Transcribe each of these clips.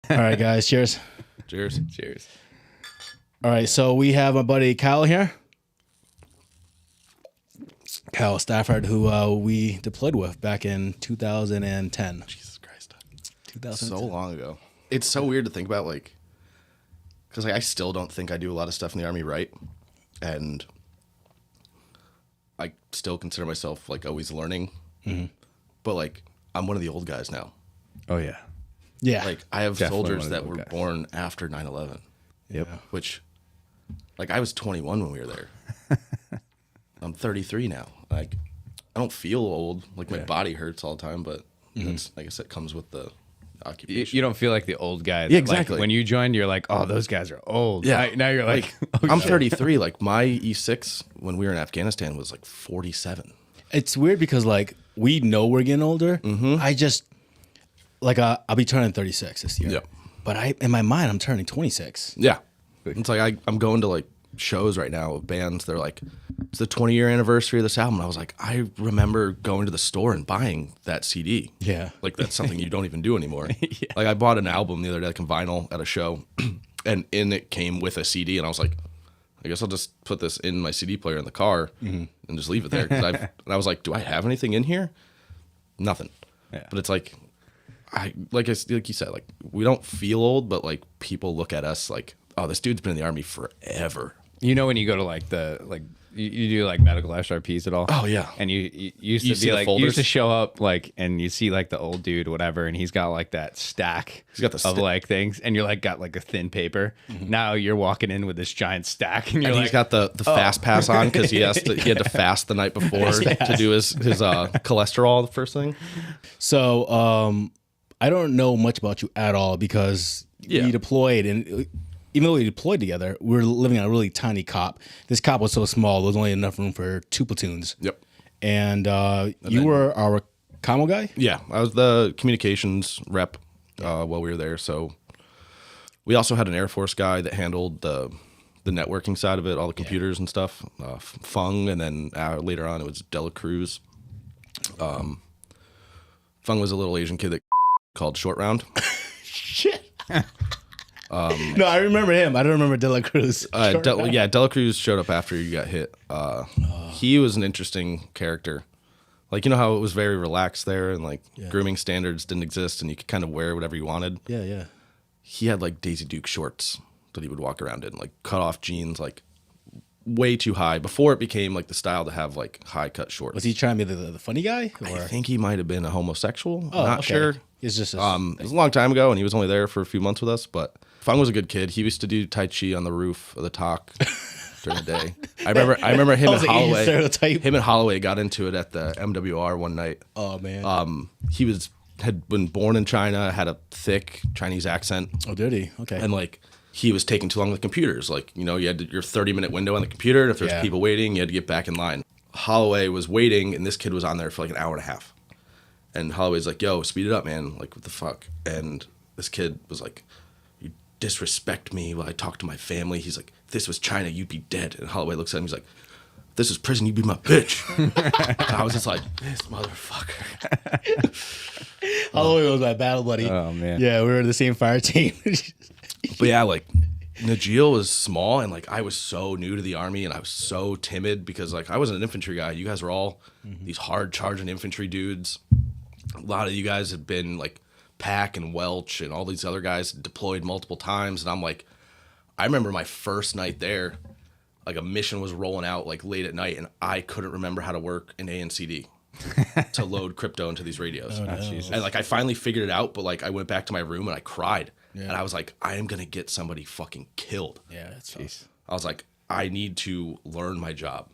All right, guys. Cheers. Cheers. Cheers. All right, so we have my buddy Kyle here. Kyle Stafford, who we deployed with back in 2010. Jesus Christ. 2010. So long ago. It's so weird to think about, like, because I still don't think I do a lot of stuff in the Army right. And I still consider myself, like, always learning. Mm-hmm. But, like, I'm one of the old guys now. Oh, yeah. Yeah. Like, I have Definitely soldiers that were guys. born after 9/11. Yep. Which, like, I was 21 when we were there. I'm 33 now. Like, I don't feel old. Like, my body hurts all the time, but that's, I guess it comes with the occupation. You don't feel like the old guys. Yeah, exactly. Like, when you joined, you're like, oh, those guys are old. Yeah. Now you're like, oh, I'm shit. 33. Like, my E6 when we were in Afghanistan was like 47. It's weird because, like, we know we're getting older. Mm-hmm. I just, like, I'll be turning 36 this year. Yep. But in my mind, I'm turning 26. Yeah. It's like I'm going to, like, shows right now of bands. They're like, it's the 20-year anniversary of this album. And I was like, I remember going to the store and buying that CD. Yeah. Like, that's something you don't even do anymore. Like, I bought an album the other day, like, in vinyl at a show, and in it came with a CD, and I was like, I guess I'll just put this in my CD player in the car and just leave it there. And I was like, do I have anything in here? Nothing. Yeah. But it's like, like you said, like, we don't feel old, but, like, people look at us like, oh, this dude's been in the Army forever. You know when you go to like you do like medical SRPs at all? Oh, yeah. And you used You to see be the like, you folders? used to show up like, and you see like the old dude, whatever, and he's got like that stack He's got the of like things, and you're like got like a thin paper. Now you're walking in with this giant stack, and you're And like, he's got the fast pass on because he had to fast the night before to do his cholesterol the first thing. So I don't know much about you at all because we deployed, and even though we deployed together, we were living on a really tiny COP. This COP was so small, there was only enough room for 2 platoons. Yep. And you were our commo guy? Yeah, I was the communications rep while we were there. So we also had an Air Force guy that handled the networking side of it, all the computers and stuff. Fung, and then later on it was Dela Cruz. Fung was a little Asian kid that called Short Round. Shit. No, I remember him. I don't remember De La Cruz. Dela Cruz showed up after you got hit. He was an interesting character. Like, you know how it was very relaxed there, and like grooming standards didn't exist, and you could kind of wear whatever you wanted. Yeah, yeah. He had like Daisy Duke shorts that he would walk around in, like cut off jeans, like way too high before it became like the style to have like high cut shorts. Was he trying to be the funny guy? I Or? think he might have been a homosexual. Oh, Not okay. sure. It's just It was a long time ago, and he was only there for a few months with us. But Fung was a good kid. He used to do Tai Chi on the roof of the talk during the day. I remember him and That was an Asian Holloway. stereotype. Him and Holloway got into it at the MWR one night. Oh, man. He had been born in China, had a thick Chinese accent, Oh, did he? Okay. and like he was taking too long with computers. Like, you know, you had your 30-minute window on the computer, and if there's people waiting, you had to get back in line. Holloway was waiting, and this kid was on there for like an hour and a half. And Holloway's like, yo, speed it up, man. Like, what the fuck? And this kid was like, you disrespect me while I talk to my family. He's like, if this was China, you'd be dead. And Holloway looks at him, he's like, if this is prison, you'd be my bitch. And I was just like, this motherfucker. Holloway was my battle buddy. Oh, man. Yeah, we were the same fire team. But yeah, like, Najil was small, and like I was so new to the Army, and I was so timid because like I wasn't an infantry guy. You guys were all these hard charging infantry dudes. A lot of you guys had been like Pack and Welch and all these other guys deployed multiple times, and I'm like, I remember my first night there, like a mission was rolling out like late at night, and I couldn't remember how to work an ANCD to load crypto into these radios. Oh, no. And like I finally figured it out, but like I went back to my room and I cried. And I was like, I am going to get somebody fucking killed. Yeah, that's tough. I was like, I need to learn my job.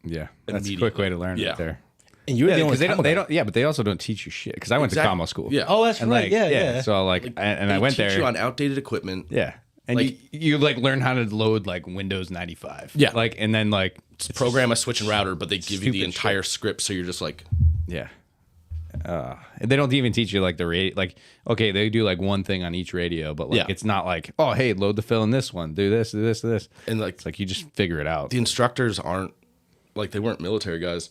yeah, that's a quick way to learn it there. And you were the only Because they commo guy. don't. Yeah, but they also don't teach you shit. Because I went to commo school. Yeah. Oh, that's And right. like, Yeah. So like, and I They went teach there. you on outdated equipment. Yeah. And Like- you like learn how to load like Windows 95. Yeah. Like, and then like Program a switch and router, but they give you the stupid entire script, so you're just like, yeah. And they don't even teach you like the radio. Like, okay, they do like one thing on each radio, but like it's not like, oh, hey, load the fill in this one, do this, do this, do this. and like It's like you just figure it out. the instructors aren't like they weren't military guys,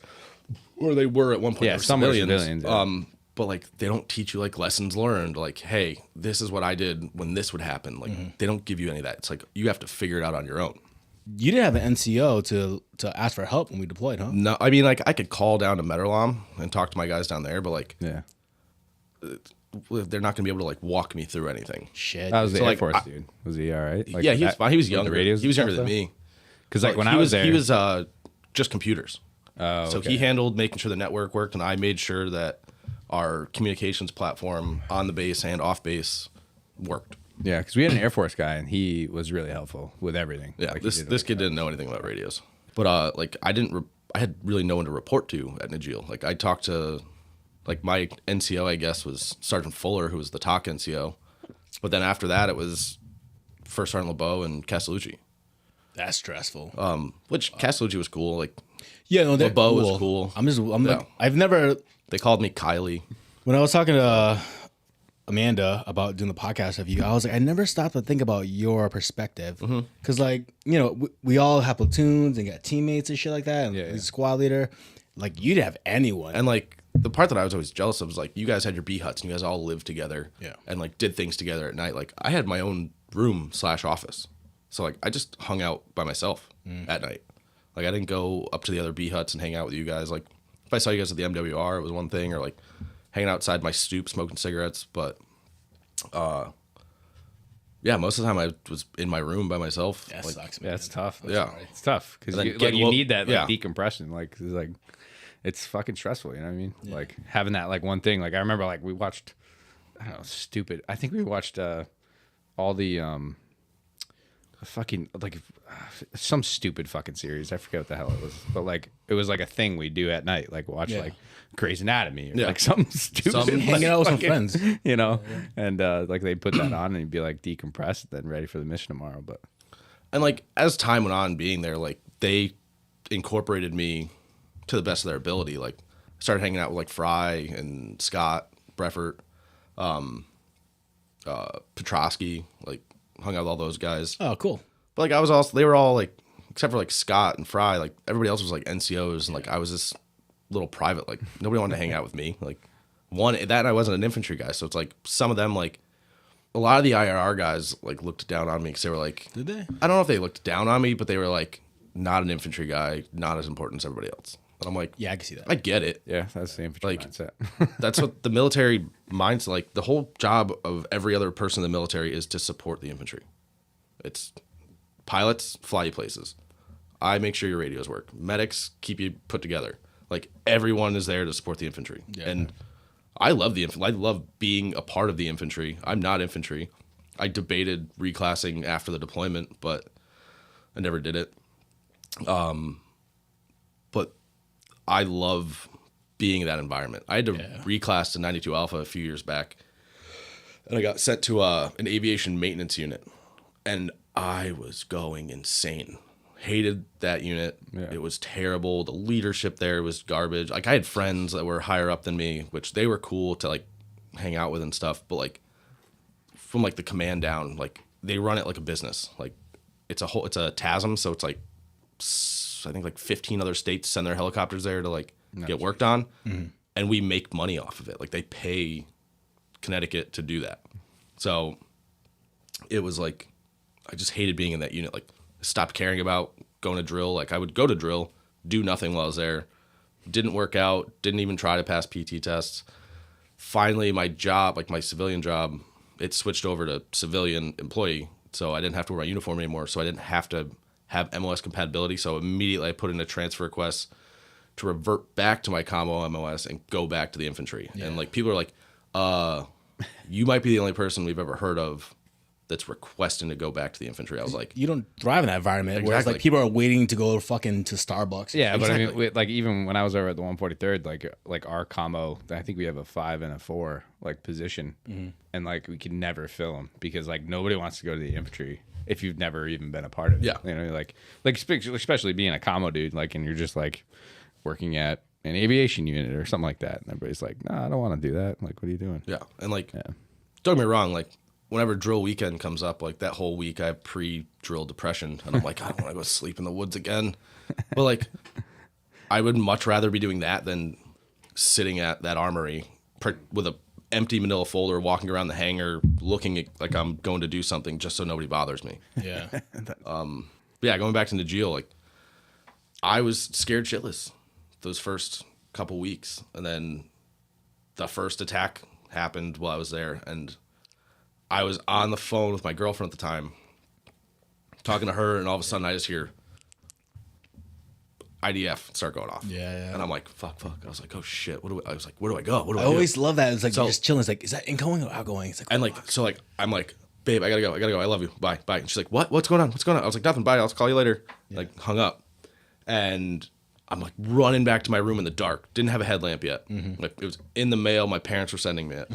or they were at one point. Yeah, they were some were civilians. civilians, yeah. but like they don't teach you like lessons learned. Like, hey, this is what I did when this would happen. Like they don't give you any of that. It's like you have to figure it out on your own. You didn't have an NCO to ask for help when we deployed, huh? No, I mean like I could call down to Metterlom and talk to my guys down there, but like they're not gonna be able to like walk me through anything. Shit. That was the So, Air like, Force dude. Was he all right? Like, Yeah, he was fine. He was younger. The radios He was and younger stuff, than me. Because like when he I was there, he was just computers. oh, So okay. he handled making sure the network worked, and I made sure that our communications platform on the base and off base worked. Yeah, because we had an Air Force guy, and he was really helpful with everything. Yeah, Like, this kid didn't know anything about radios, but like I had really no one to report to at Najil. Like I talked to, like my NCO, I guess, was Sergeant Fuller, who was the TOC NCO, but then after that it was First Sergeant LeBeau and Castellucci. That's stressful. Which Castellucci was cool. Like Yeah, no, they're LeBeau cool. was cool. I'm Yeah. like, I've never. They called me Kylie. When I was talking to Amanda about doing the podcast with you, I was like, I never stopped to think about your perspective, because like we all have platoons and got teammates and shit like that, and Yeah. squad leader. Like you didn't have anyone, And like the part that I was always jealous of was like you guys had your B huts and you guys all lived together, Yeah. and like did things together at night. Like I had my own room / office, so like I just hung out by myself at night. Like I didn't go up to the other B huts and hang out with you guys. Like if I saw you guys at the MWR, it was one thing, or like hanging outside my stoop smoking cigarettes. But yeah, most of the time I was in my room by myself. that like, sucks, man. Yeah, it's tough. Yeah. It's tough because And then you getting need that like, yeah. decompression. Like it's fucking stressful. You know what I mean? Like having that like one thing. Like I remember like we watched. I don't know, stupid. I think we watched all the fucking like some stupid fucking series. I forget what the hell it was, but like it was like a thing we do at night, like watch like Grey's Anatomy or like something stupid, Something- Hanging out with some friends. you know. And like they put that on and you'd be like decompressed, then ready for the mission tomorrow. But And like as time went on being there, like they incorporated me to the best of their ability. Like started hanging out with like Fry and Scott, Breffert, Petrosky, like hung out with all those guys. Oh, cool. But like they were all like, except for like Scott and Fry, like everybody else was like NCOs, and like I was this little private, like nobody wanted to hang out with me. Like and I wasn't an infantry guy, so it's like some of them, like a lot of the IRR guys like looked down on me because they were like, Did they? I don't know if they looked down on me, but they were like, not an infantry guy, not as important as everybody else. And I'm like, Yeah, I can see that. I get it. yeah, that's the infantry Like- mindset. That's what the military mindset, like the whole job of every other person in the military is to support the infantry. It's pilots fly you places. I make sure your radios work. Medics keep you put together. Like everyone is there to support the infantry. Yeah. And I love the infantry. I love being a part of the infantry. I'm not infantry. I debated reclassing after the deployment, but I never did it. But I love being in that environment. I had to reclass to 92 Alpha a few years back, and I got sent to an aviation maintenance unit, and I was going insane. Hated that unit. Yeah. It was terrible. The leadership there was garbage. Like I had friends that were higher up than me, which they were cool to like hang out with and stuff, but like from like the command down, like they run it like a business. Like it's a TASM, so it's like I think like 15 other states send their helicopters there to like get worked on, and we make money off of it. Like they pay Connecticut to do that. So it was like I just hated being in that unit. Like I stopped caring about going to drill. Like I would go to drill, do nothing while I was there. Didn't work out. Didn't even try to pass PT tests. Finally, my job, like my civilian job, it switched over to civilian employee. So I didn't have to wear my uniform anymore. So I didn't have to have MOS compatibility. So immediately I put in a transfer request to revert back to my commo MOS and go back to the infantry. Yeah. And like people are like, you might be the only person we've ever heard of that's requesting to go back to the infantry. I was like, You don't thrive in that environment. Whereas like people are waiting to go fucking to Starbucks. Yeah, but I Exactly. mean, like even when I was over at the 143rd, like our commo, I think we have a 5 and a 4 like position, and like we can never fill them because like nobody wants to go to the infantry if you've never even been a part of it. Yeah. You know, like especially being a commo dude, like, and you're just like working at an aviation unit or something like that, and everybody's like, "No, I don't want to do that." Like, what are you doing? yeah. And like, don't get me wrong, like whenever drill weekend comes up, like that whole week I have pre-drill depression, and I'm like, I don't want to go sleep in the woods again. But like, I would much rather be doing that than sitting at that armory with a empty manila folder walking around the hangar looking at, like I'm going to do something just so nobody bothers me. Yeah. Yeah, going back to Najil, like I was scared shitless those first couple weeks, and then the first attack happened while I was there, and I was on the phone with my girlfriend at the time talking to her, and all of a sudden I just hear IDF start going off. Yeah. And I'm like, fuck. I was like, oh shit. I was like, where do I go? What do I I do? always love that. It's like you're just chilling. It's like, is that incoming or outgoing? It's like, And like, so like, I'm like, babe, I gotta go. I love you. Bye. And she's like, what's going on? I was like, nothing. Bye. I'll call you later. Yeah. Like, hung up. And I'm like running back to my room in the dark. Didn't have a headlamp yet. Mm-hmm. Like, it was in the mail. My parents were sending me it.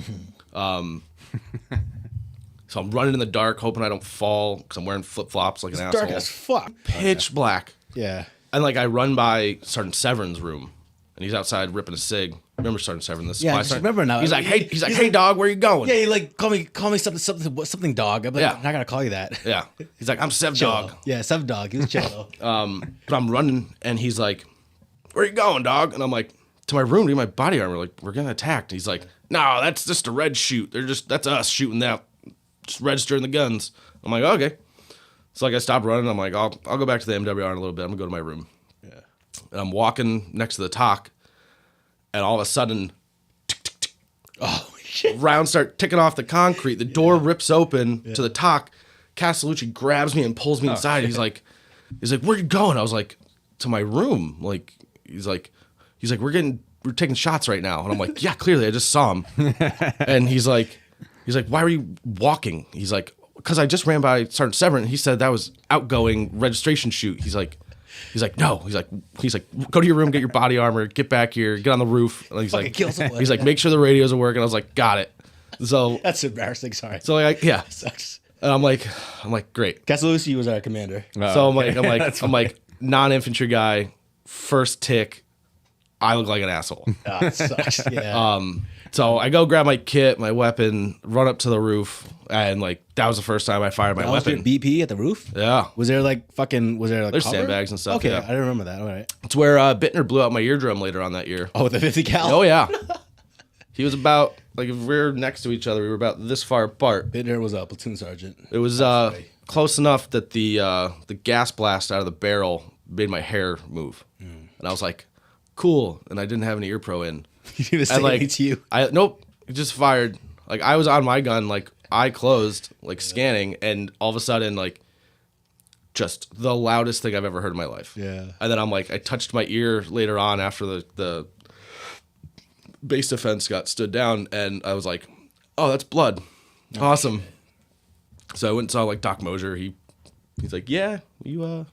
So I'm running in the dark, hoping I don't fall because I'm wearing flip flops like an asshole. Dark as fuck. Pitch black. Yeah. And like I run by Sergeant Severin's room, and he's outside ripping a cig. Remember Sergeant Severin? This Yeah, I just remember now. He's like, hey, dog, where you going? Yeah, he like call me something dog. I'm like, Yeah. I'm not gonna call you that. Yeah. He's like, I'm Sev Chill. Dog. Yeah, Sev Dog. He was chill. But I'm running, and he's like, where you going, dog? And I'm like, to my room to get my body armor. Like, we're getting attacked. He's like, no, that's just a red shoot. That's us shooting that, just registering the guns. I'm like, okay. So like I stopped running. I'm like, I'll go back to the MWR in a little bit. I'm gonna go to my room. Yeah. And I'm walking next to the talk, and all of a sudden, Oh shit. rounds start ticking off the concrete. The door rips open to the talk. Castellucci grabs me and pulls me inside. He's like, where you going? I was like, to my room. Like, he's like, we're taking shots right now. And I'm like, yeah, clearly I just saw him. And he's like, why are you walking? He's like, because I just ran by Sergeant Severin. He said that was outgoing registration shoot. He's like, no. He's like, go to your room, get your body armor, get back here, get on the roof. And he's like, kill someone. he's like, make sure the radios are working. I was like, got it. So That's embarrassing. Sorry. so like, yeah. Sucks. And I'm like, great. Castellucci was our commander. So I'm like, non-infantry guy, first tick. I look like an asshole. It sucks. Yeah. So I go grab my kit, my weapon, run up to the roof, and like that was the first time I fired my Was weapon. there BP at the roof? Yeah. Was there like There's cover? sandbags and stuff. Okay, Yeah. I didn't remember that. All right. It's where Bittner blew out my eardrum later on that year. Oh, with the 50 cal. Oh yeah. He was about like if we were next to each other, we were about this far apart. Bittner was a platoon sergeant. It was close enough that the gas blast out of the barrel made my hair move, and I was like, cool. And I didn't have an ear pro in. You do the same to you. Nope. It just fired. Like I was on my gun, like eye closed, like scanning, and all of a sudden, like just the loudest thing I've ever heard in my life. Yeah. And then I'm like, I touched my ear later on after the base defense got stood down, and I was like, oh, that's blood. Awesome. So I went and saw like Doc Mosier. He's like, yeah, you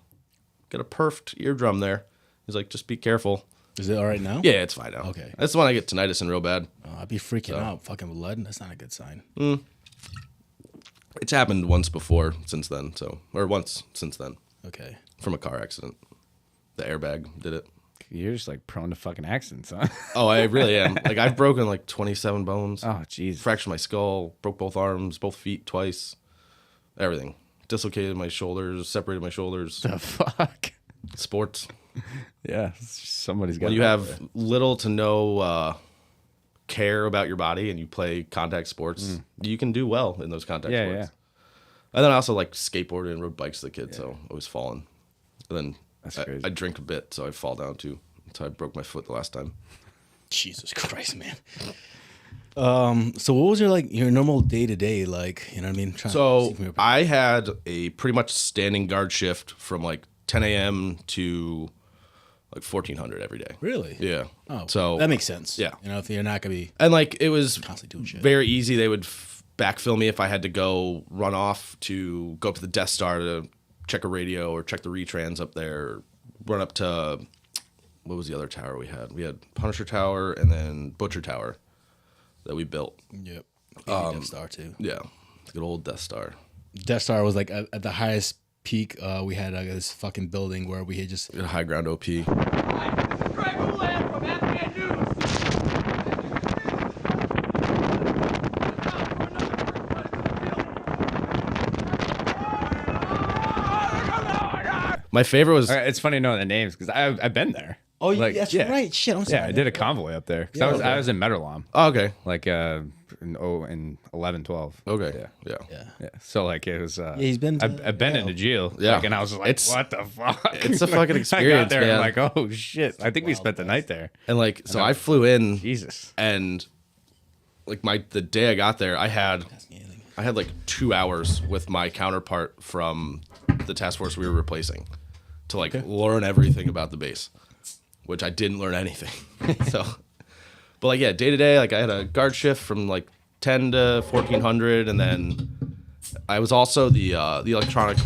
got a perfed eardrum there. He's like, just be careful. Is it all right now? Yeah, it's fine now. Okay. That's the one I get tinnitus in real bad. Oh, I'd be freaking out. Fucking blood. That's not a good sign. It's happened once before since then, once since then Okay. from a car accident. The airbag did it. You're just like prone to fucking accidents, huh? Oh, I really am. Like I've broken like 27 bones. Oh, jeez. Fractured my skull, broke both arms, both feet twice. Everything. Dislocated my shoulders, separated my shoulders. The fuck? Sports. Yeah, somebody's got. When you have little to no care about your body and you play contact sports, you can do well in those contact sports. Yeah. And then I also like skateboarded and rode bikes as a kid, so I was falling. And then That's crazy. I drink a bit, so I fall down too. So I broke my foot the last time. Jesus Christ, man. So what was your normal day to day like? You know what I mean? So I had a pretty much standing guard shift from like 10 a.m. to like 1400 every day. Really? Yeah. Oh, so that makes sense. Yeah. You know, if you're not gonna be and like it was constantly doing shit. very easy. They would backfill me if I had to go run off to go up to the Death Star to check a radio or check the retrans up there. Or run up to what was the other tower we had? We had Punisher Tower and then Butcher Tower that we built. Yep. Death Star too. Yeah, good old Death Star. Death Star was like at the highest peak. We had this fucking building where we had just We had a high ground OP. Hi, this is Greg Ulan from Afghan News. My favorite was All right, it's funny knowing the names because I've been there. Oh, Like, that's yeah. right. Shit, I'm sorry. Yeah, I did a convoy up there. 'Cause I was in Medderlom, Oh, okay. like in 11, 12. Okay. Yeah. Yeah. So like it was. he's been to- I've been in Najil. Yeah. Like, and I was like, It's- what the fuck? It's a fucking I got experience, there. man. I'm like, oh shit. I think we spent the night there. And like, so I flew in, Jesus. and like the day I got there, I had like 2 hours with my counterpart from the task force we were replacing to like learn everything about the base, which I didn't learn anything. So, but like, yeah, day to day, like I had a guard shift from like 10 to 1400, and then I was also the electronic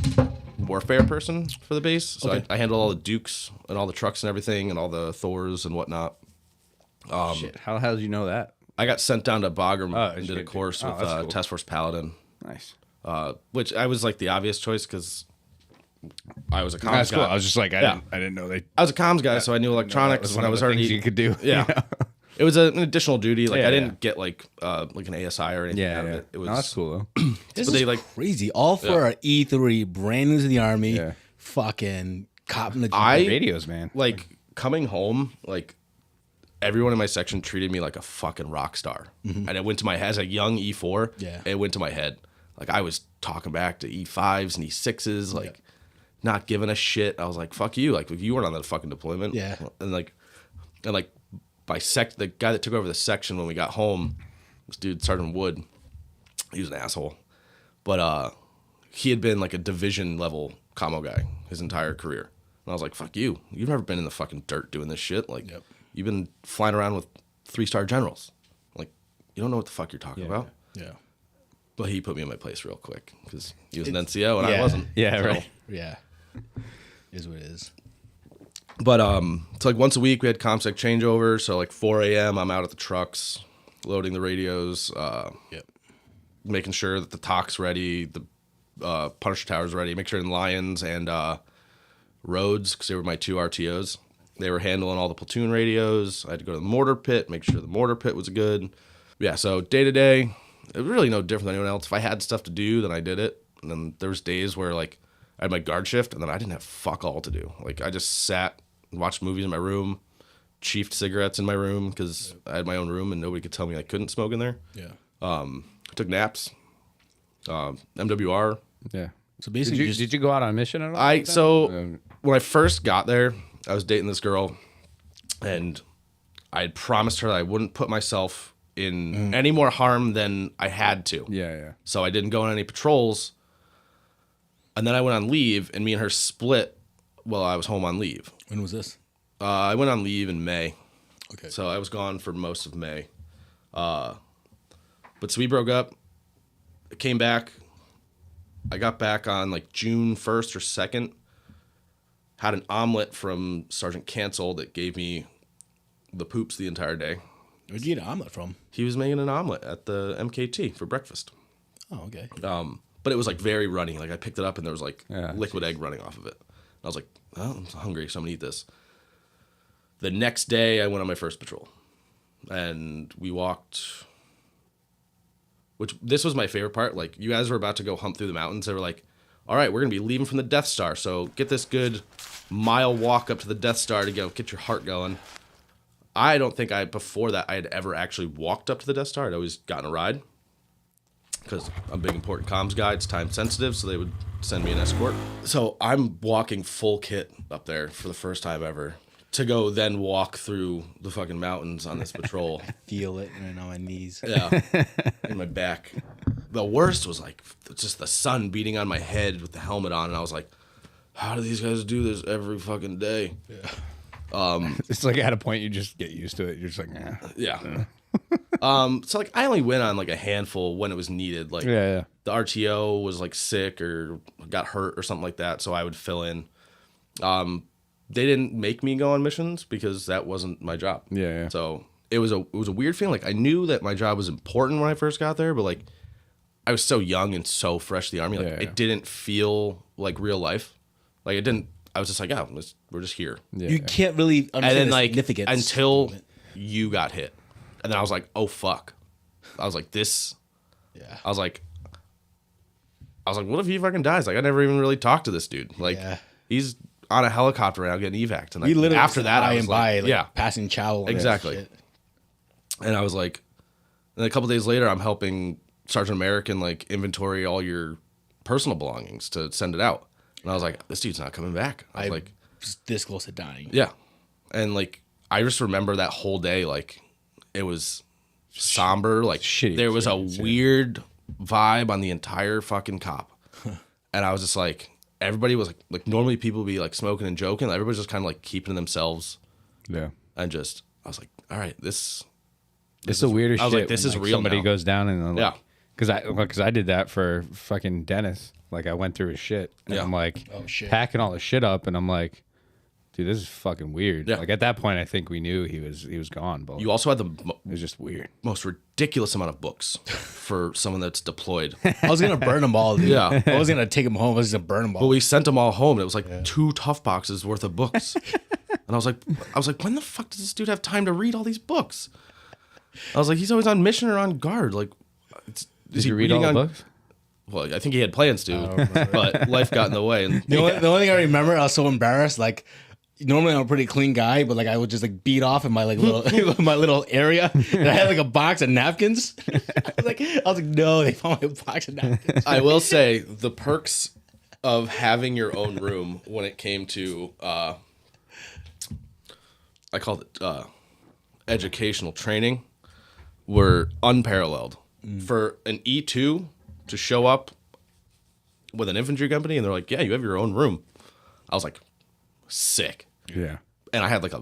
warfare person for the base. So I handled all the Dukes and all the trucks and everything and all the Thors and whatnot. Shit. How the hell did you know that? I got sent down to Bagram and it's did a good. course Oh, with that's cool. Task Force Paladin, Nice. which I was like the obvious choice because I was a comms That's guy. cool. I was just like, Yeah. I didn't know they. I was a comms guy, so I knew That electronics, was and one I of was the already things you could do. Yeah. It was an additional duty. Like Yeah, I didn't yeah. get like an ASI or anything out of it. It was No, that's cool though. This But is they, like- crazy. All for an E3, brand new to the army. Yeah. Fucking cop in the I- Radios, man. like coming home. Like everyone in my section treated me like a fucking rock star, and it went to my head as a young E4. Yeah. It went to my head. Like I was talking back to E5s and E6s, like not giving a shit. I was like, "Fuck you!" Like if you weren't on that fucking deployment, Yeah. and like the guy that took over the section when we got home, this dude Sergeant Wood, he was an asshole, but he had been like a division level commo guy his entire career, and I was like, "Fuck you! You've never been in the fucking dirt doing this shit. Like you've been flying around with 3-star generals. Like you don't know what the fuck you're talking about." Yeah. But he put me in my place real quick because he was an NCO and I wasn't. Yeah, So- right. Yeah. Is what it is. But so like once a week we had ComSec changeover. So like 4 a.m. I'm out at the trucks, loading the radios, making sure that the TOC's ready, the Punisher Tower's ready, make sure in Lions and Rhodes, because they were my 2 RTOs. They were handling all the platoon radios. I had to go to the mortar pit, make sure the mortar pit was good. Yeah, so day to day, it was really no different than anyone else. If I had stuff to do, then I did it. And then there was days where like I had my guard shift and then I didn't have fuck all to do. Like I just sat and watched movies in my room, chiefed cigarettes in my room because I had my own room and nobody could tell me I couldn't smoke in there. Yeah. Took naps, MWR. Yeah. So basically, Did you go out on a mission at all? So when I first got there, I was dating this girl and I had promised her that I wouldn't put myself in any more harm than I had to. Yeah. So I didn't go on any patrols. And then I went on leave, and me and her split while I was home on leave. when was this? I went on leave in May. Okay. So I was gone for most of May. But so we broke up. I came back. I got back on like June 1st or 2nd. Had an omelet from Sergeant Cancel that gave me the poops the entire day. Where'd you get an omelet from? He was making an omelet at the MKT for breakfast. Oh, okay. But it was like very runny. Like I picked it up and there was like Yeah, liquid egg running off of it. And I was like, oh, I'm hungry, so I'm gonna eat this. The next day I went on my first patrol. And we walked, which this was my favorite part. Like you guys were about to go hump through the mountains. They were like, all right, we're gonna be leaving from the Death Star. So get this good mile walk up to the Death Star to get your heart going. I don't think before that I had ever actually walked up to the Death Star. I'd always gotten a ride because I'm a big important comms guy. It's time sensitive, so they would send me an escort. So I'm walking full kit up there for the first time ever to go then walk through the fucking mountains on this patrol. Feel it right on my knees. Yeah, in my back. The worst was like just the sun beating on my head with the helmet on, and I was like, how do these guys do this every fucking day? Yeah. It's like at a point you just get used to it. You're just like, nah. Yeah. So like I only went on like a handful when it was needed. Like Yeah. the RTO was like sick or got hurt or something like that, so I would fill in. They didn't make me go on missions because that wasn't my job. Yeah. So it was a weird feeling. Like I knew that my job was important when I first got there, but like I was so young and so fresh to the army. Like Yeah. it didn't feel like real life. Like it didn't. I was just like, we're just here. Yeah. You can't really understand And then the like significance until of it. you got hit, and then I was like, oh fuck. I was like this. Yeah. I was like, what if he fucking dies? Like I never even really talked to this dude. Like Yeah. he's on a helicopter and I'll get evac'd. And We literally after that, I was by, like, yeah, passing chow. And exactly. shit. And I was like, and a couple days later, I'm helping Sergeant American like inventory all your personal belongings to send it out. And I was like, this dude's not coming back. I was like, this close to dying. yeah. And like, I just remember that whole day, like it was somber. Like Shitty there was a weird vibe on the entire fucking COP. And I was just like, everybody was like normally people would be like smoking and joking. Everybody's just kind of like keeping to themselves. Yeah. And just, I was like, all right, this It's the weirdest I was shit. like, this when, is real Somebody now. goes down and Yeah. Because I did that for fucking Dennis. Like I went through his shit. And Yeah. I'm like, Oh, shit. packing all the shit up, and I'm like, dude, this is fucking weird. Yeah. Like at that point, I think we knew he was gone. But You also had the it was just weird. most ridiculous amount of books for someone that's deployed. I was gonna burn them all. Dude. Yeah. I was gonna take them home. I was gonna burn them all. But we sent them all home. And it was like 2 tough boxes worth of books. And I was like, when the fuck does this dude have time to read all these books? I was like, he's always on mission or on guard. Like, Did you read all the books? Well, I think he had plans to, but life got in the way. And the only thing I remember, I was so embarrassed. Like, normally I'm a pretty clean guy, but like I would just like beat off in my like little my little area, and I had like a box of napkins. I was like, no, they found my box of napkins. I will say the perks of having your own room when it came to, I called it educational training, were unparalleled. For an E2 to show up with an infantry company and they're like, yeah, you have your own room. I was like, sick. Yeah. And I had like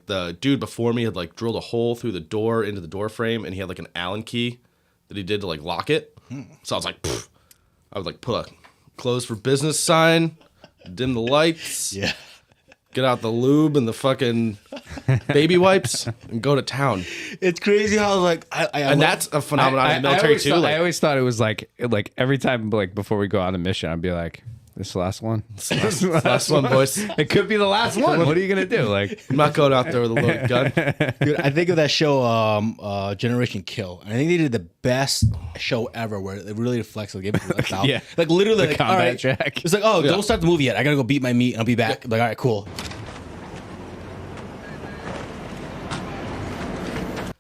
the dude before me had like drilled a hole through the door into the door frame and he had like an Allen key that he did to like lock it. So I was like, pfft. I would like put a closed for business sign, dim the lights. Yeah. Get out the lube and the fucking baby wipes and go to town. It's crazy how like And that's a phenomenon in the military too. I always thought it was like every time like before we go on a mission, I'd be like, "This the last one. Last one, boys. It could be the last one. What are you gonna do?" Like, I'm not going out there with a loaded gun. Dude, I think of that show, Generation Kill. And I think they did the best show ever, where it really reflects like, Yeah. like literally, like, combat all right, track. It's like, oh, don't start the movie yet. I gotta go beat my meat. And I'll be back. Like, all right, cool.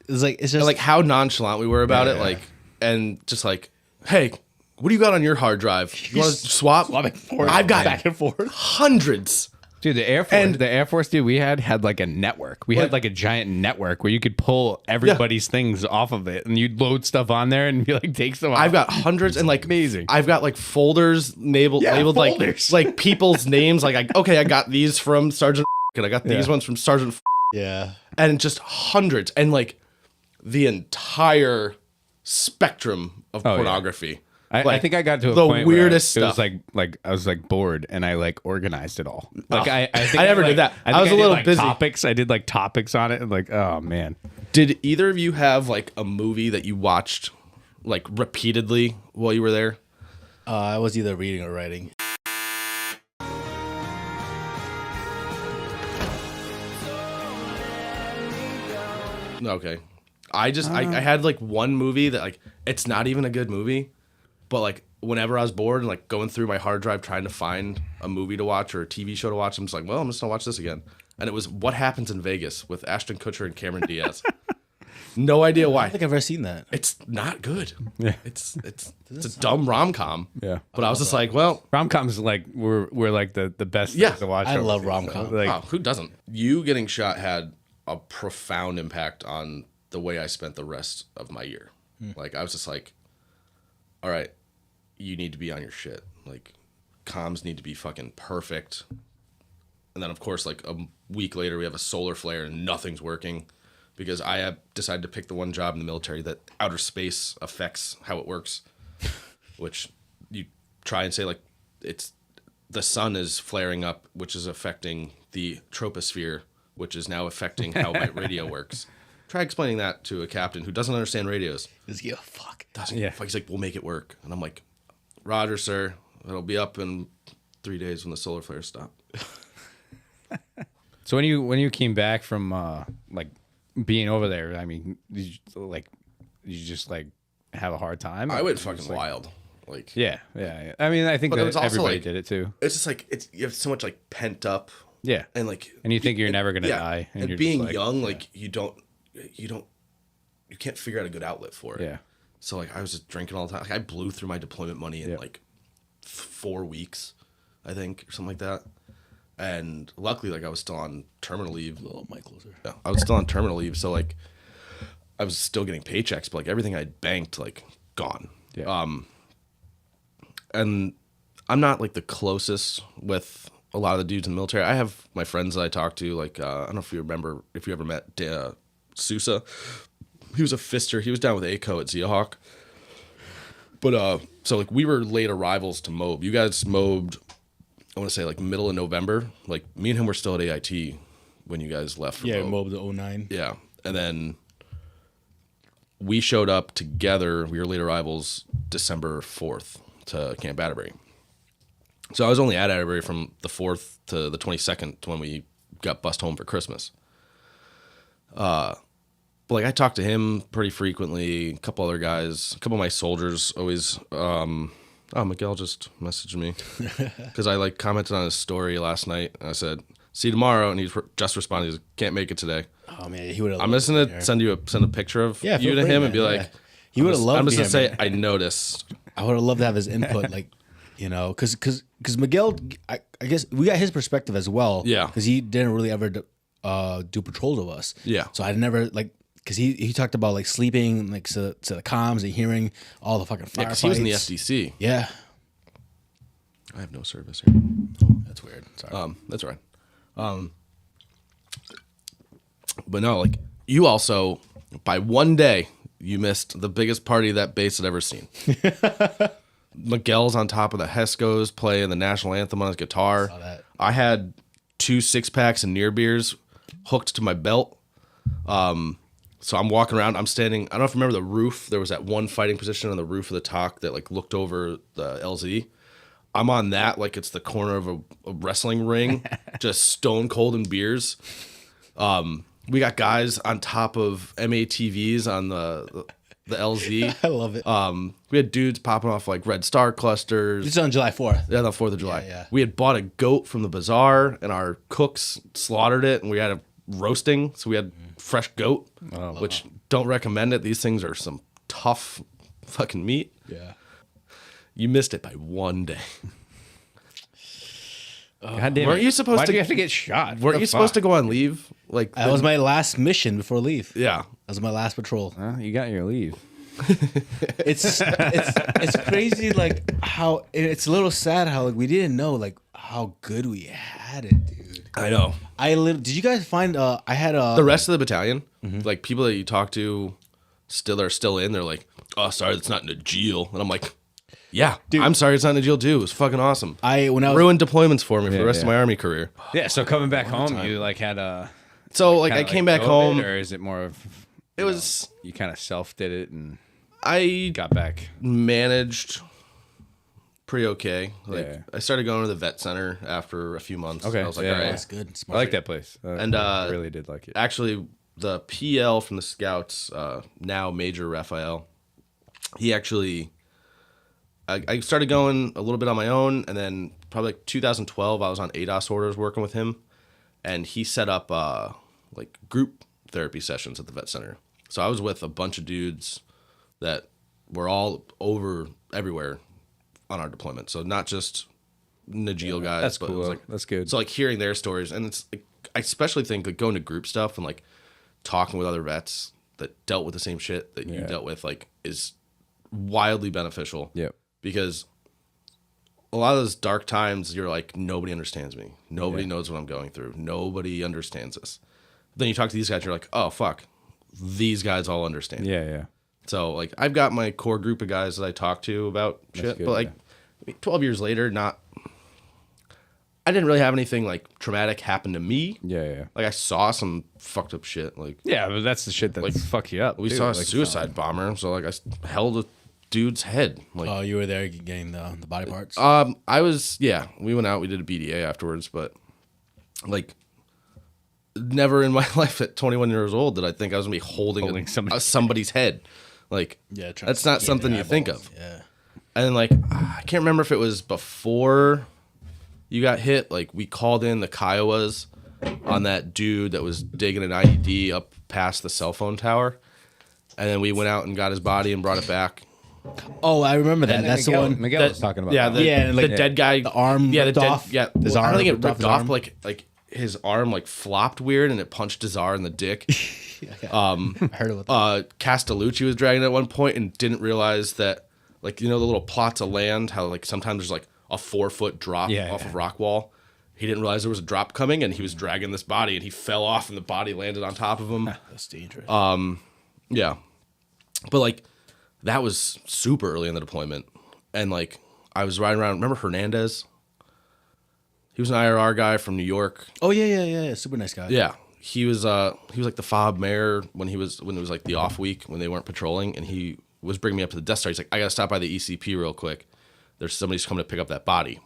It's just Like how nonchalant we were about it. Yeah. Like, and just like, hey, what do you got on your hard drive? You want to swap? Swap and forth, I've got back and forth. hundreds. dude, the Air Force dude we had like a network. We had like a giant network where you could pull everybody's things off of it, and you'd load stuff on there and be like, take some off. I've got hundreds and like amazing. I've got like folders labeled folders. like people's names. Like, I got these from Sergeant and I got these ones from Sergeant Yeah. and just hundreds and like the entire spectrum of pornography. I think I got to a the point weirdest where it stuff. was like I was like bored and I like organized it all. Like I think I never did that. I was a did, little like, busy. Topics. I did like topics on it and like, oh man. Did either of you have like a movie that you watched like repeatedly while you were there? I was either reading or writing. Okay. I had like one movie that like it's not even a good movie, but like whenever I was bored and like going through my hard drive trying to find a movie to watch or a TV show to watch, I'm just like, well, I'm just gonna watch this again. And it was What Happens in Vegas with Ashton Kutcher and Cameron Diaz. No idea I why. don't think I've ever seen that. It's not good. Yeah. It's a dumb rom-com. Yeah. But I was just like, well, Rom-coms like we're like the best Yeah. things to watch. I love overseas, rom-com. so, like, wow, who doesn't? You getting shot had a profound impact on the way I spent the rest of my year. Like, I was just like, all right, you need to be on your shit. Like, comms need to be fucking perfect. And then, of course, like a week later, we have a solar flare and nothing's working because I have decided to pick the one job in the military that outer space affects how it works, which you try and say, like, it's the sun is flaring up, which is affecting the troposphere, which is now affecting how my radio works. Try explaining that to a captain who doesn't understand radios. Just give a fuck. Doesn't give a fuck. He's like, we'll make it work. And I'm like, Roger, sir. It'll be up in 3 days when the solar flares stop. So when you came back from like being over there, I mean, did you just like have a hard time? I Or went was it fucking just, like, wild. Like, Yeah. I mean, I think But it that was also, everybody like- did it too. it's just like you have so much like pent up Yeah. and like, And you think you're never gonna die, and you're being just like, young, like you can't figure out a good outlet for it. Yeah. So like I was just drinking all the time. Like I blew through my deployment money in like 4 weeks, I think, or something like that. And luckily, like I was still on terminal leave. Oh, mic closer. Yeah, I was still on terminal leave, so like I was still getting paychecks, but like everything I'd banked, like gone. Yeah. And I'm not like the closest with a lot of the dudes in the military. I have my friends that I talk to. Like I don't know if you remember if you ever met Sousa. He was a fister. He was down with ACO at Zeahawk. But so like we were late arrivals to Moab. You guys mobed, I want to say like middle of November. Like me and him were still at AIT when you guys left for Yeah, Moab. Moab the 09. Yeah. And then we showed up together. We were late arrivals December 4th to Camp Atterbury. So I was only at Atterbury from the 4th to the 22nd to when we got bussed home for Christmas. But like I talked to him pretty frequently. A couple other guys, a couple of my soldiers always. Miguel just messaged me because I like commented on his story last night. And I said, "See you tomorrow," and he's just responded, "He's can't make it today." Oh man, he would have. I'm just gonna send a picture of Yeah, you feel to free, him man, and be like, he would have loved. I'm just gonna being say here, I noticed. I would have loved to have his input, like, you know, because Miguel, I guess we got his perspective as well. Yeah. Because he didn't really ever do patrols of us. Yeah. So I never like because he talked about like sleeping like to the comms and hearing all the fucking firefights. Yeah, because he was in the FDC. Yeah. I have no service here. Oh, that's weird. Sorry. That's right. But no, like you also by one day you missed the biggest party that base had ever seen. Miguel's on top of the Hescos playing the national anthem on his guitar. Saw that. I had 2 6-packs of near beers hooked to my belt. So I'm walking around. I'm standing. I don't know if you remember the roof. There was that one fighting position on the roof of the TOC that like looked over the LZ. I'm on that like it's the corner of a wrestling ring, just stone cold in beers. We got guys on top of MATVs on the LZ. I love it. We had dudes popping off like Red Star clusters. This is on July 4th. Yeah, the 4th of July. Yeah. We had bought a goat from the bazaar, and our cooks slaughtered it, and we had a roasting, so we had fresh goat, which don't recommend it. These things are some tough fucking meat. Yeah. You missed it by one day. God damn Weren't it. you supposed Why'd to- you have to get shot? Weren't you supposed to go on leave? Like That was my last mission before leave. yeah. That was my last patrol. Well, you got your leave. It's crazy like how it's a little sad how like we didn't know like how good we had it, dude. I know. Did you guys find I had The rest of the battalion, like people that you talk to are still in, they're like, "Oh, sorry, that's not Najil." And I'm like, "Yeah, I'm sorry it's not Najil too. It was fucking awesome." when I was Ruined deployments for me for the rest of yeah. my army career. Yeah, so coming back home, you like had a. So like I kinda came back COVID, home. or is it more of It was you kind of self did it and I got back? managed pretty okay. Like Yeah. I started going to the vet center after a few months. Okay, I was like, yeah, all right. that's good. I Smart. like that place, And, I really did like it. Actually, the PL from the Scouts, now Major Raphael, he actually, I started going a little bit on my own, and then probably like 2012, I was on ADOS orders working with him, and he set up like group therapy sessions at the vet center. So I was with a bunch of dudes that were all over everywhere on our deployment. So not just Najil guys. That's but it cool. was like, That's good. so like hearing their stories, and it's like, I especially think like going to group stuff and like talking with other vets that dealt with the same shit that you dealt with, like, is wildly beneficial. Yep. Because a lot of those dark times, you're like, nobody understands me. Nobody knows what I'm going through. Nobody understands this. Then you talk to these guys, you're like, oh fuck, these guys all understand. Yeah. So like I've got my core group of guys that I talk to about shit, good, but like 12 years later, I didn't really have anything like traumatic happen to me. Yeah. Like I saw some fucked up shit. Like Yeah, but that's the shit that fuck you up. we too. saw a Like, suicide bomber, so like I held a dude's head. Like Oh, you were there getting the body parts. I was we went out, we did a BDA afterwards, but like never in my life at 21 years old did I think I was gonna be holding Holding somebody's somebody's head. Like Yeah, trying that's to not scan something their you think eyeballs. of. Yeah. And then like I can't remember if it was before you got hit. Like we called in the Kiowas on that dude that was digging an IED up past the cell phone tower, and then we went out and got his body and brought it back. Oh, I remember that. That's the one. Miguel was talking about. Yeah, that. the dead guy, the arm ripped off. Yeah, his I arm don't think it ripped off ripped his off. arm. Like his arm like flopped weird and it punched Czar in the dick. I heard of it. Castellucci was dragging it at one point and didn't realize that, like, you know, the little plots of land, how like sometimes there's like a 4-foot drop off of rock wall. He didn't realize there was a drop coming, and he was dragging this body, and he fell off, and the body landed on top of him. That's dangerous. Yeah, but like that was super early in the deployment, and like I was riding around. Remember Hernandez? He was an IRR guy from New York. Oh yeah. Super nice guy. Yeah, he was like the fob mayor when it was like the off week when they weren't patrolling, and he was bringing me up to the Death Star. He's like, I gotta stop by the ECP real quick. There's somebody's coming to pick up that body,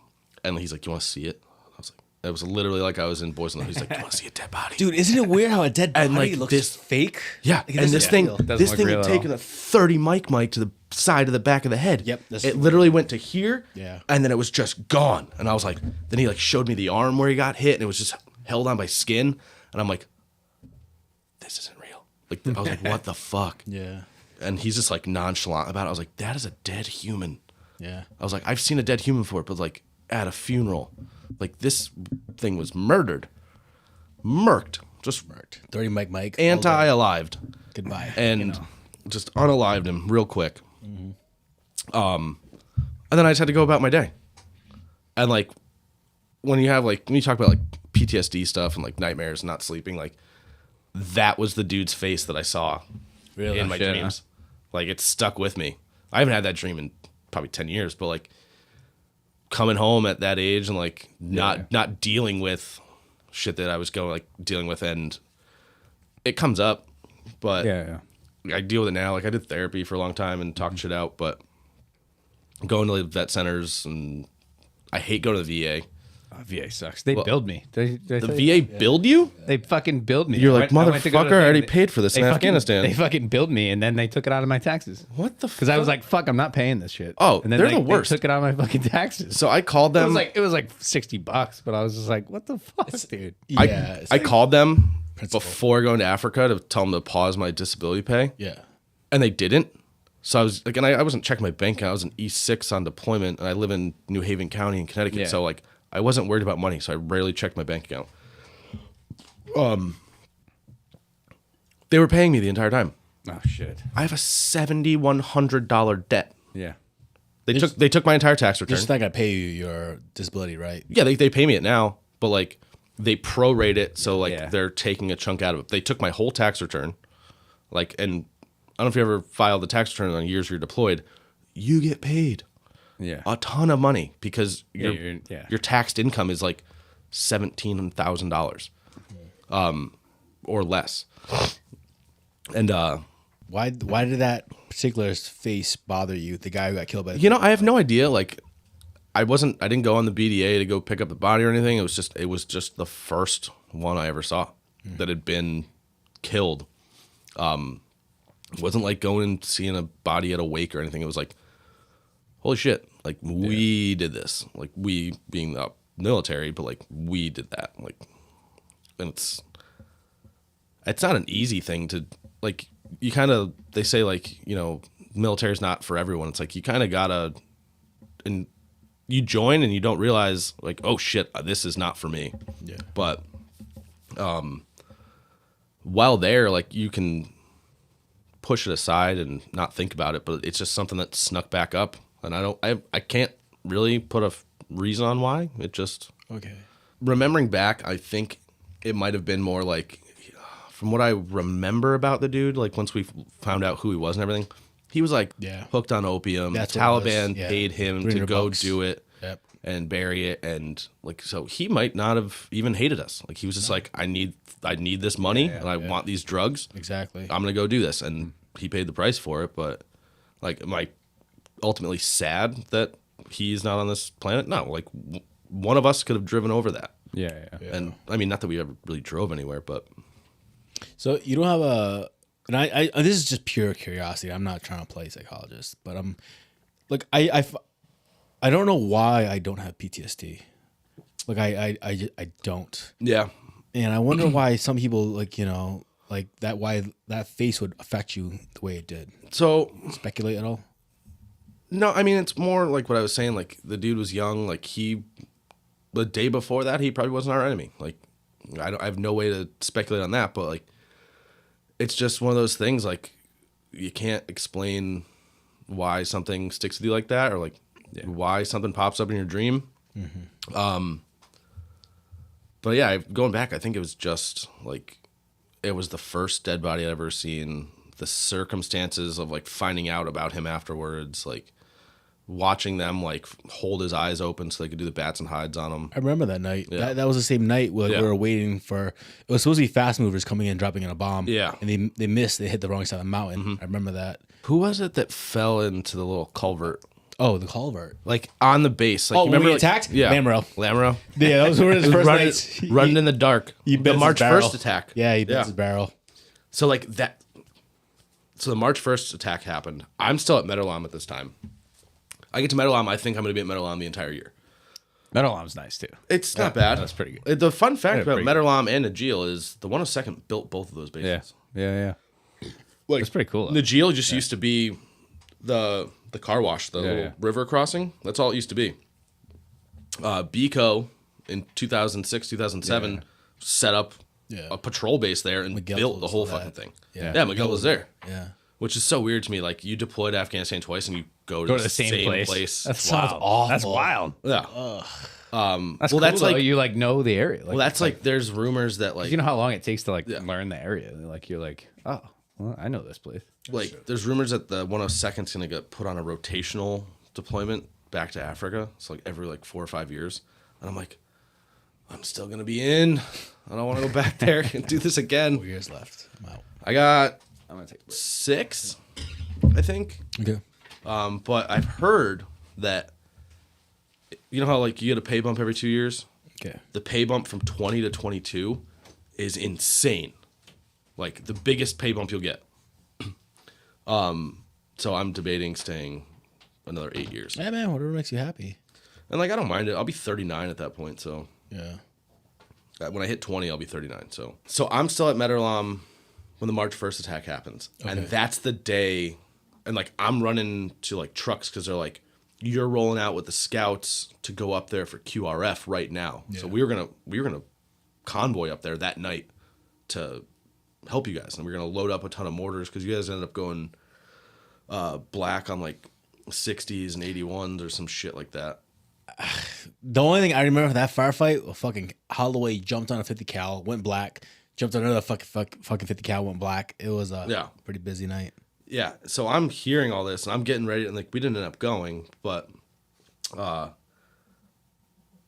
and he's like, you want to see it? I was like, it was literally like I was in Boys and He's like, you want to see a dead body? Dude, isn't it weird how a dead body And, like, looks this- fake? Yeah, Like, it and doesn't this thing feel- Doesn't this look thing real had at all. taken a 30 mic to the side of the back of the head. Yep, that's it true. literally went to here. Yeah. And then it was just gone. And I was like, then he like showed me the arm where he got hit, and it was just held on by skin. And I'm like, this isn't real. Like I was like, what the fuck? Yeah. And he's just like nonchalant about it. I was like, that is a dead human. Yeah. I was like, I've seen a dead human before, but like at a funeral, like this thing was murdered, murked, just 30 Mike. all day. anti-alived. Goodbye. And just unalived him real quick. And then I just had to go about my day. And like when you talk about like PTSD stuff and like nightmares and not sleeping, like that was the dude's face that I saw Really? in my Shit, dreams. Like it stuck with me. I haven't had that dream in probably 10 years, but like coming home at that age and like not dealing with shit that I was dealing with, and it comes up, but Yeah. I deal with it now. Like I did therapy for a long time and talked shit out, but going to the vet centers, and I hate going to the VA. VA sucks. They billed me. The VA billed you? They fucking billed me. You're I like, went to go to motherfucker, the I thing. already paid for this in They Afghanistan. They fucking billed me, and then they took it out of my taxes. What the fuck? Because I was like, fuck, I'm not paying this shit. Oh, and then they're they, the worst. They took it out of my fucking taxes. So I called them. it was like $60, but I was just like, what the fuck, dude? Yeah. it's I like- called them Principle. before going to Africa to tell them to pause my disability pay, Yeah. and they didn't. So I was like, and I wasn't checking my bank account. I was in E6 on deployment, and I live in New Haven County in Connecticut. Yeah. So like, I wasn't worried about money, so I rarely checked my bank account. They were paying me the entire time. Oh shit. I have a $7,100 debt. Yeah. They took my entire tax They're return. just not going to pay you your disability, right? Yeah, they pay me it now, but like they prorate it, so like Yeah. they're taking a chunk out of it. They took my whole tax return, like, and I don't know if you ever filed the tax return on years you're deployed. You get paid Yeah. a ton of money because you're- your taxed income is like $17,000, or less. And Why did that particular face bother you? The guy who got killed by the you know, I have no idea. Like, I didn't go on the BDA to go pick up the body or anything. It was just the first one I ever saw that had been killed. It wasn't like going and seeing a body at a wake or anything. It was like, holy shit! Like we did this. Like we being the military, but like we did that. Like, and it's not an easy thing to like. You kind of, they say like, you know, military's not for everyone. It's like you kind of gotta, and you join and you don't realize like, oh shit, this is not for me. Yeah. But while there, like you can push it aside and not think about it, but it's just something that snuck back up, and I can't really put a reason on why. It just, Okay. remembering back, I think it might have been more like, from what I remember about the dude, like once we found out who he was and everything, he was like hooked on opium. That's The what it was. Taliban Yeah. paid him to $300 go bucks. do it Yep. and bury it, and like, so he might not have even hated us. Like he was just like, I need this money and I want these drugs. Exactly. I'm gonna go do this, and he paid the price for it. But like, am I ultimately sad that he's not on this planet? No, like one of us could have driven over that. Yeah. And I mean, not that we ever really drove anywhere, but So you don't have and this is just pure curiosity. I'm not trying to play psychologist, but I'm like, I don't know why I don't have PTSD. Like I don't. Yeah. And I wonder why some people like that why that face would affect you the way it did. So Speculate at all? no, I mean it's more like what I was saying. Like the dude was young. Like the day before that, he probably wasn't our enemy. Like I have no way to speculate on that, but like it's just one of those things. Like you can't explain why something sticks with you like that, or like why something pops up in your dream. But yeah, going back, I think it was just like it was the first dead body I'd ever seen. The circumstances of like finding out about him afterwards, like watching them like hold his eyes open so they could do the bats and hides on him. I remember that night. Yeah. That was the same night where we were waiting for. It was supposed to be fast movers coming in, dropping in a bomb. Yeah. And they missed. They hit the wrong side of the mountain. I remember that. Who was it that fell into the little culvert? Oh, the culvert. Like on the base. Like, Oh, you remember when we like, attacked? Yeah. Lamro. Yeah, Yeah, those were his first running, nights. running in the dark. He The bent his March barrel. 1st attack. Yeah, he bent his barrel. So like that. So the March 1st attack happened. I'm still at Meadowlawn at this time. I get to Meadowlawn. I think I'm going to be at Meadowlawn the entire year. Meadowlawn's nice too. It's not bad. That's pretty good. The fun fact Yeah, about pretty good. Meadowlawn and Najil is the 102nd built both of those bases. Yeah. Like, That's pretty cool. Najil just used to be the car wash, the little river crossing. That's all it used to be. Bico in 2006, 2007 set up a patrol base there and Miguel built the was whole that. fucking thing. Yeah. Miguel was there. Yeah. Which is so weird to me. Like, you deployed to Afghanistan twice and you go to the same place. That sounds sounds awful. That's wild. Yeah. That's Well, cool, that's though. like- you like know the area. Like, Well, that's like, there's rumors that like, you know how long it takes to like learn the area. Like you're like, oh, well, I know this place. like there's rumors that the 102nd's going to get put on a rotational deployment back to Africa. So like every like 4 or 5 years. And I'm like, I'm still going to be in. I don't want to go back there and do this again. 4 years left. I'm out. I got I'm gonna take a break. 6, I think. Okay. But I've heard that, you know how like you get a pay bump every 2 years? Okay. The pay bump from 20 to 22 is insane. Like the biggest pay bump you'll get. So I'm debating staying another 8 years. Yeah, man. Whatever makes you happy. And like I don't mind it. I'll be 39 at that point, so Yeah. when I hit 20, I'll be 39. So I'm still at Meadowlawn when the March 1st attack happens. And that's the day, and like I'm running to like trucks because they're like, you're rolling out with the scouts to go up there for QRF right now. So we were gonna convoy up there that night to help you guys, and we were gonna load up a ton of mortars because you guys ended up going black on like 60s and 81s or some shit like that. The only thing I remember from that firefight, well, fucking Holloway jumped on a 50 cal, went black. Jumped on another fucking 50 cal, went black. It was a pretty busy night. Yeah, so I'm hearing all this, and I'm getting ready, and like we didn't end up going, but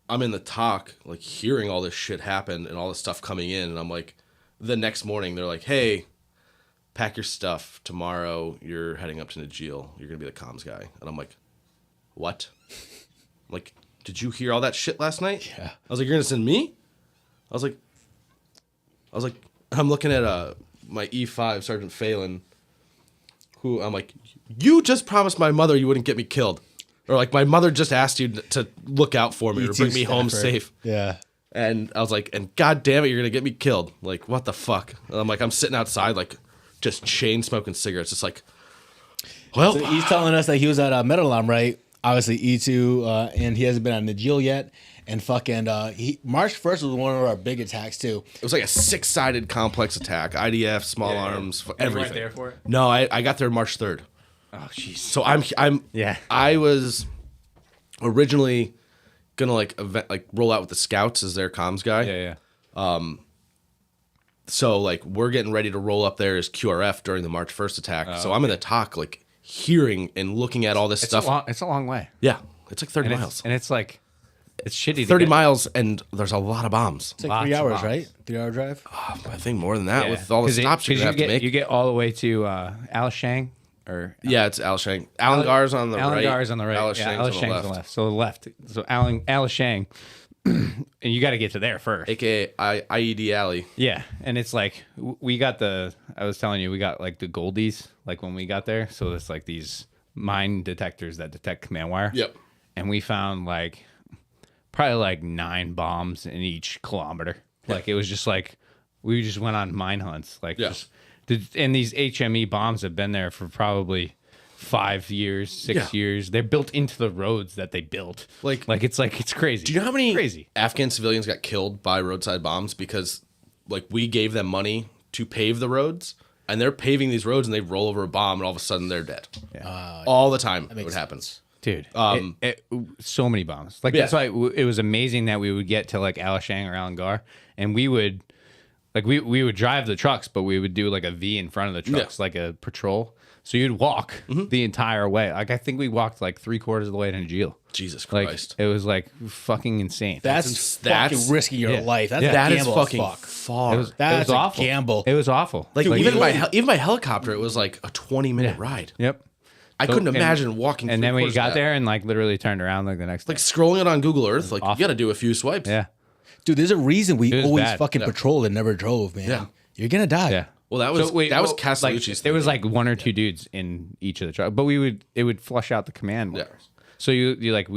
I'm in the talk, like hearing all this shit happen and all this stuff coming in, and I'm like, the next morning they're like, hey, pack your stuff. Tomorrow you're heading up to Najil. You're gonna be the comms guy, and I'm like, what? Like, did you hear all that shit last night? Yeah. I was like, you're gonna send me? I was like, I'm looking at my E5 Sergeant Phelan, who I'm like, you just promised my mother you wouldn't get me killed, or like my mother just asked you to look out for me or bring me home safe. Yeah. And I was like, and god damn it, you're gonna get me killed. Like, what the fuck? And I'm like, I'm sitting outside, like, just chain smoking cigarettes, just like, well, So he's telling us that he was at Meadowlawn, right? Obviously E2, and he hasn't been on Najil yet. And fucking, March 1st was one of our big attacks too. it was like a 6-sided complex attack, IDF, small arms, You everything. weren't there for it? No, I got there March 3rd. Oh, jeez. So I'm Yeah. I was originally gonna like roll out with the scouts as their comms guy. Yeah. So like we're getting ready to roll up there as QRF during the March 1st attack. So I'm in the talk, like hearing and looking at all this stuff. It's a long way. Yeah, it's like 30 And miles. it's like, it's shitty. 30 to get. miles, and there's a lot of bombs. It's like Lots 3 of hours, bombs. right? 3 hour drive. I think more than that Yeah. with all the 'Cause stops you're gonna have to make. You get all the way to Alashang or Yeah, it's Alashang. Alan Gar's on the right. Alan Gar's on the right. Alashang's Yeah, on the left. So the left. So Alashang, and you got to get to there first. AKA IED Alley. Yeah, and it's like we got I was telling you, we got like the Goldies, like when we got there. So it's like these mine detectors that detect command wire. Yep. and we found like probably like 9 bombs in each kilometer. Like it was just like we just went on mine hunts. Like and these HME bombs have been there for probably 5 years, 6 years. They're built into the roads that they built. Like it's crazy. Do you know how many Afghan civilians got killed by roadside bombs because like we gave them money to pave the roads, and they're paving these roads and they roll over a bomb and all of a sudden they're dead. All the time it would happen. Dude, so many bombs. Like that's why it was amazing that we would get to like Alashang or Alangar, and we would drive the trucks, but we would do like a V in front of the trucks, like a patrol. So you'd walk the entire way. Like I think we walked like 3/4 of the way to Najil. Jesus Christ! Like, it was like fucking insane. That's fucking risking your life. That's that a is gamble fucking fuck. far. That's a awful. Gamble. It was awful. Like even my helicopter, it was like a 20-minute ride. Yep. I couldn't imagine walking. And then when you got there and like literally turned around like the next day. Scrolling it on Google Earth, like you got to do a few swipes. Yeah. Dude, there's a reason we always bad. fucking patrolled and never drove, man. Yeah. You're gonna die. Yeah. Well, that was Castellucci's. There was like 1 or 2 dudes in each of the trucks, but it would flush out the command wires. So you like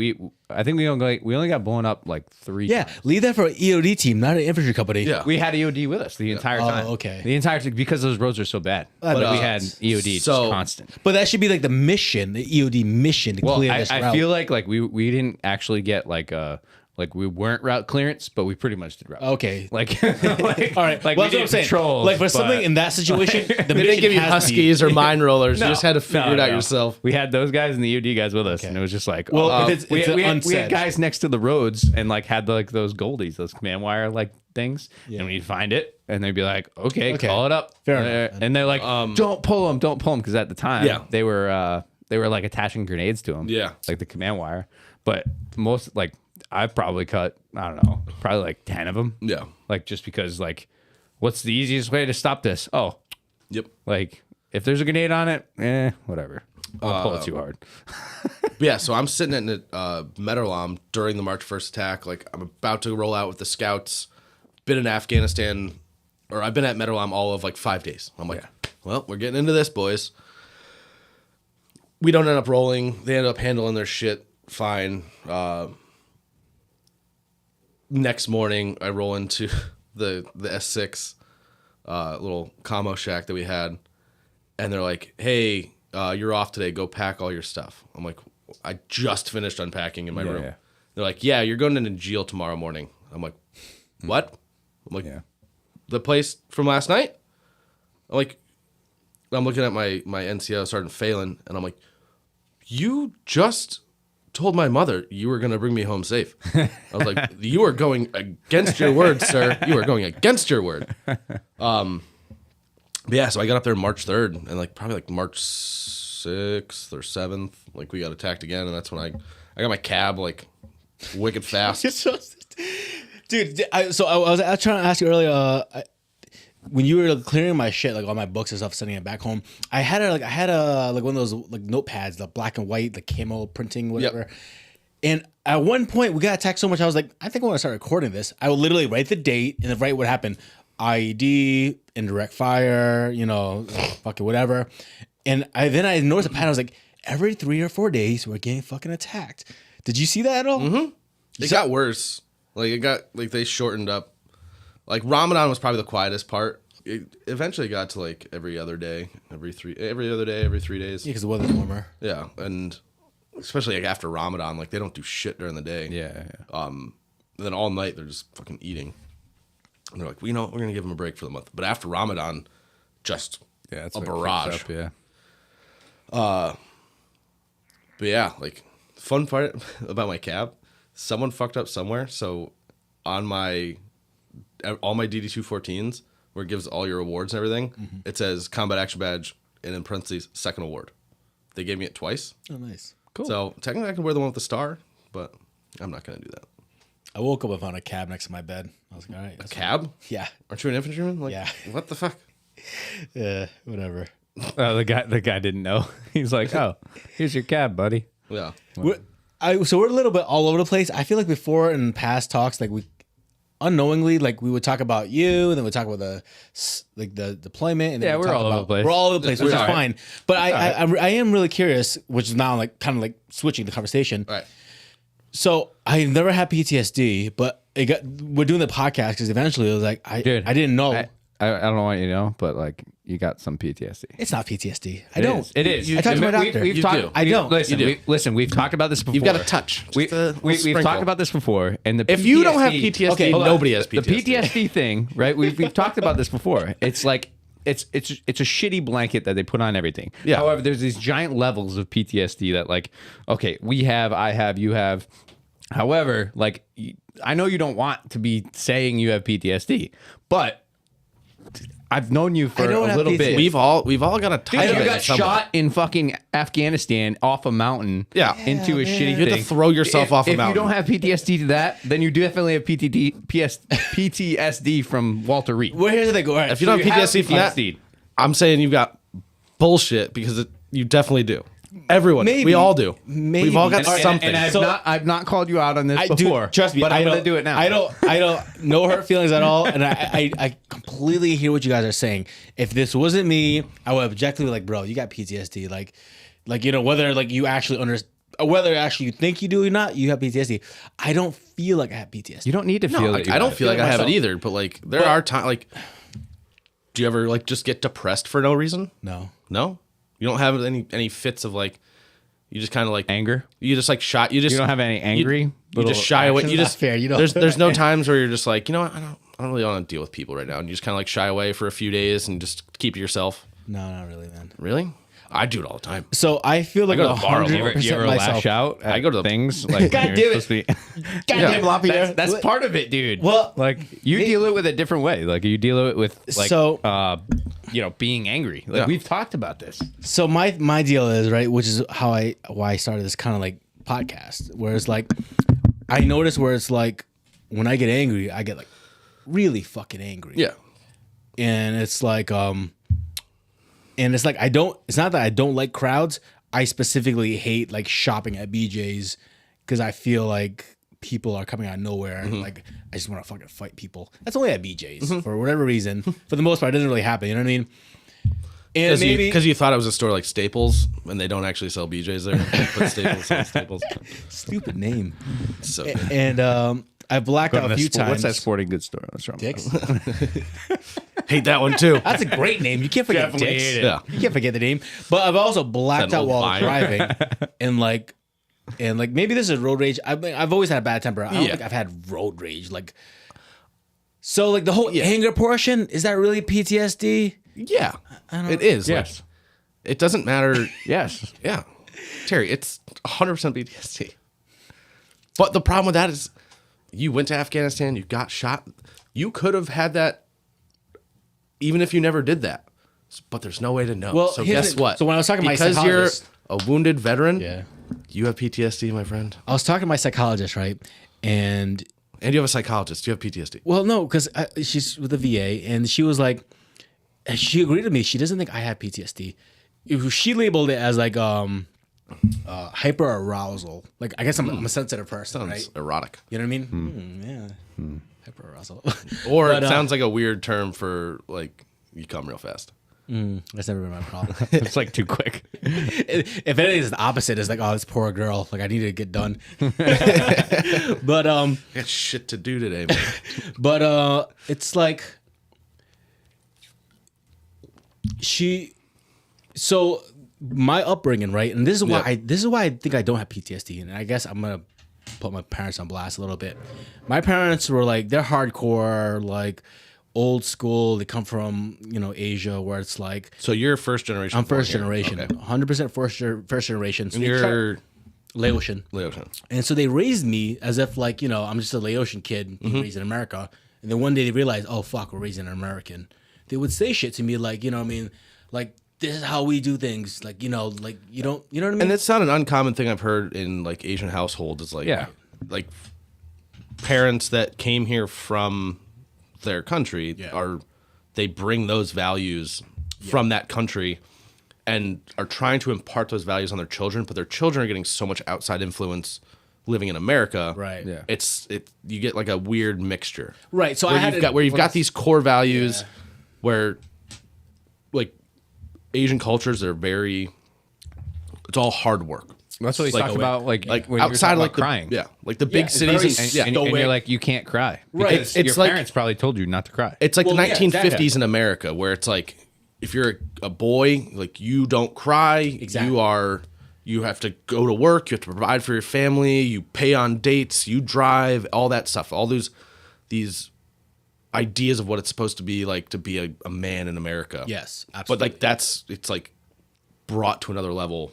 I think we only got blown up like 3 Yeah, times. leave that for an EOD team, not an infantry company. Yeah. We had EOD with us the entire time. Okay. The entire time because those roads are so bad. But we had EOD just constant. But that should be like the mission, the EOD mission to clear this route. I feel like we didn't actually get like we weren't route clearance, but we pretty much did route. Okay. Like, all right. Like well, that's what I'm saying. patrols, like for something in that situation, the They mission didn't give you has Huskies or mine rollers. You just had to figure it out no. yourself. We had those guys and the EOD guys with us, and it was just like, Well, if it's we unsaid. had guys next to the roads and like had like those goldies, those command wire like things, and we'd find it, and they'd be like, okay, call it up. Fair enough. And they're like, don't pull them, because at the time, they were like attaching grenades to them, like the command wire. But most like I've probably cut, I don't know, probably like 10 of them. Yeah. Like just because like, what's the easiest way to stop this? Oh, yep. Like if there's a grenade on it, whatever. I'll pull it too hard. Yeah, so I'm sitting in Medalam during the March 1st attack. Like I'm about to roll out with the scouts. Been in Afghanistan, or I've been at Medalam all of like 5 days. I'm like, well, we're getting into this, boys. We don't end up rolling. They end up handling their shit fine. Next morning, I roll into the S6 little commo shack that we had, and they're like, "Hey, you're off today. Go pack all your stuff." I'm like, "I just finished unpacking in my room." Yeah. They're like, "Yeah, you're going to Najil tomorrow morning." I'm like, "What?" I'm like, "The place from last night?" I'm like, I'm looking at my NCO Sergeant Phelan, and I'm like, "You just told my mother you were going to bring me home safe." I was like, "You are going against your word, sir. You are going against your word." But yeah, so I got up there March 3rd, and like probably like March 6th or 7th, like we got attacked again, and that's when I got my cab like wicked fast. Dude, I was trying to ask you earlier, when you were clearing my shit, like all my books and stuff, sending it back home, I had one of those like notepads, the black and white, the camo printing, whatever. Yep. And at one point, we got attacked so much, I was like, I think I want to start recording this. I would literally write the date and then write what happened. IED, indirect fire, fucking whatever. And then I noticed a pattern. I was like, every 3 or 4 days, we're getting fucking attacked. Did you see that at all? Mm-hmm. It got worse. They shortened up. Like Ramadan was probably the quietest part. It eventually got to like every other day, every 3 days. Yeah, because the weather's warmer. Yeah, and especially like after Ramadan, like they don't do shit during the day. Yeah. Then all night they're just fucking eating. And they're like, we're gonna give them a break for the month. But after Ramadan, just That's a barrage. Up, But yeah, like fun part about my cab, someone fucked up somewhere. So on all my DD-214s, where it gives all your awards and everything, it says combat action badge and in parentheses second award. They gave me it twice. Oh, nice. Cool. So technically I can wear the one with the star, but I'm not gonna do that. I woke up and found a cab next to my bed. I was like, all right. A cab? Yeah. Aren't you an infantryman? Like, Yeah. What the fuck? Yeah, whatever. the guy didn't know. He's like, oh, here's your cab, buddy. Yeah. We're a little bit all over the place. I feel like before in past talks, like we unknowingly, like we would talk about you, and then we'd talk about the deployment, and then we're all over the place. We're all over the place, which is all right. fine. But I am really curious, which is now like kind of like switching the conversation. All right. So I never had PTSD, but we're doing the podcast because eventually it was like I didn't know. I don't want you to know, but like you got some PTSD. It's not PTSD. I don't. It is. I talked to my doctor. We've talked, I don't. Listen, we've talked about this before. You've got a touch. We've talked about this before, and the if PTSD, you don't have PTSD, okay, nobody has PTSD. The PTSD thing, right? We've talked about this before. It's like it's a shitty blanket that they put on everything. Yeah. However, there's these giant levels of PTSD that like, okay, we have, I have, you have. However, like I know you don't want to be saying you have PTSD, but I've known you for a little bit. We've all got a touch. Dude, you got shot in fucking Afghanistan off a mountain. Into a shitty thing. You have to throw yourself off a mountain. If you don't have PTSD to that, then you definitely have PTSD from Walter Reed. Well, here's the thing. All right, If you don't have PTSD from that, I'm saying you've got bullshit because you definitely do. Everyone, Maybe. we all do. Maybe. We've all got something. And I've not called you out on this before. Trust me, but I'm I gonna don't do it now. I don't no hurt feelings at all, and I completely hear what you guys are saying. If this wasn't me, I would objectively be like, bro, you got PTSD. Like whether like you actually whether actually you think you do or not, you have PTSD. I don't feel like I have PTSD. You don't need to feel like, it. I don't feel like I have it myself. either. But like, there are times. Like, do you ever like just get depressed for no reason? No. No, you don't have any fits of like. You just kind of like anger. You just like shy. You don't have any angry. You just shy away. You just fair. You don't. There's no times where you're just like, you know what? I don't really want to deal with people right now, and you just kind of like shy away for a few days and just keep to yourself. No, not really, man. Really? I do it all the time. So I feel like I go to the bar. 100% You ever myself. lash out? At I go to the things like God you're damn it. supposed to be- Goddamn Lapierre. That's part of it, dude. Well, like you deal it with a different way. Like you deal it with like So- being angry. Like we've talked about this. So my deal is right, which is why I started this kind of like podcast, where it's like I notice where it's like when I get angry, I get like really fucking angry. Yeah. And it's like it's like it's not that I don't like crowds. I specifically hate like shopping at BJ's because I feel like people are coming out of nowhere and like I just want to fucking fight people. That's only at BJ's for whatever reason. For the most part, it doesn't really happen. You know what I mean? And Because you thought it was a store like Staples, and they don't actually sell BJ's there. But Staples sells Staples. stupid name. So And I blacked out a few times. What's that sporting goods store? What's wrong? Dicks? hate that one too. That's a great name. You can't forget Definitely Dicks. hate it. Yeah. You can't forget the name. But I've also blacked That out old while fire. driving, and like maybe this is road rage. I've always had a bad temper. I don't think I've had road rage. So the whole anger portion, is that really PTSD? Yeah, it is. Yes. Like, it doesn't matter. Yes. Yeah, Terry, it's 100% PTSD. But the problem with that is, you went to Afghanistan, you got shot. You could have had that, even if you never did that. But there's no way to know. Well, so here's guess the- what? so when I was talking to my because psychologist- you're a wounded veteran, Yeah. you have PTSD, my friend. I was talking to my psychologist, right? And And you have a psychologist. You have PTSD. well, no, because she's with the VA, and she was like, and she agreed with me. She doesn't think I have PTSD. She labeled it as like hyper arousal. Like I guess I'm a sensitive person, Sounds right? erotic. You know what I mean? Yeah. Hyper arousal. Or But, it sounds like a weird term for like you come real fast. That's never been my problem. It's like too quick. If anything, it's the opposite. It's like, oh, this poor girl. Like I need to get done. But I got shit to do today, man. But it's like so my upbringing, right? And this is why I think I don't have PTSD. And I guess I'm gonna put my parents on blast a little bit. My parents were like, they're hardcore, like old school. They come from Asia, where it's like So you're first generation. I'm first born here. generation, Okay. 100% first generation. So And they you're Laotian. Laotian. And so they raised me as if like, I'm just a Laotian kid being raised in America. And then one day they realized, oh fuck, we're raising an American. They would say shit to me like, what I mean, like this is how we do things. Like, like you don't, you know what I mean? And it's not an uncommon thing I've heard in like Asian households. Is like, like parents that came here from their country they bring those values from that country and are trying to impart those values on their children, but their children are getting so much outside influence living in America. Right. Yeah. You get like a weird mixture. Right. So Where you've got these core values where like Asian cultures are it's all hard work. That's what he talked about, like when outside you were like about crying. like the big it's cities, very and, And you're like, you can't cry. Right. Because It's your like- parents probably told you not to cry. it's like Well, the yeah, 1950s exactly. in America, where it's like if you're a boy, like you don't cry. Exactly. You have to go to work. You have to provide for your family. You pay on dates. You drive. All that stuff. All these ideas of what it's supposed to be like to be a man in America. Yes, But absolutely. like it's like brought to another level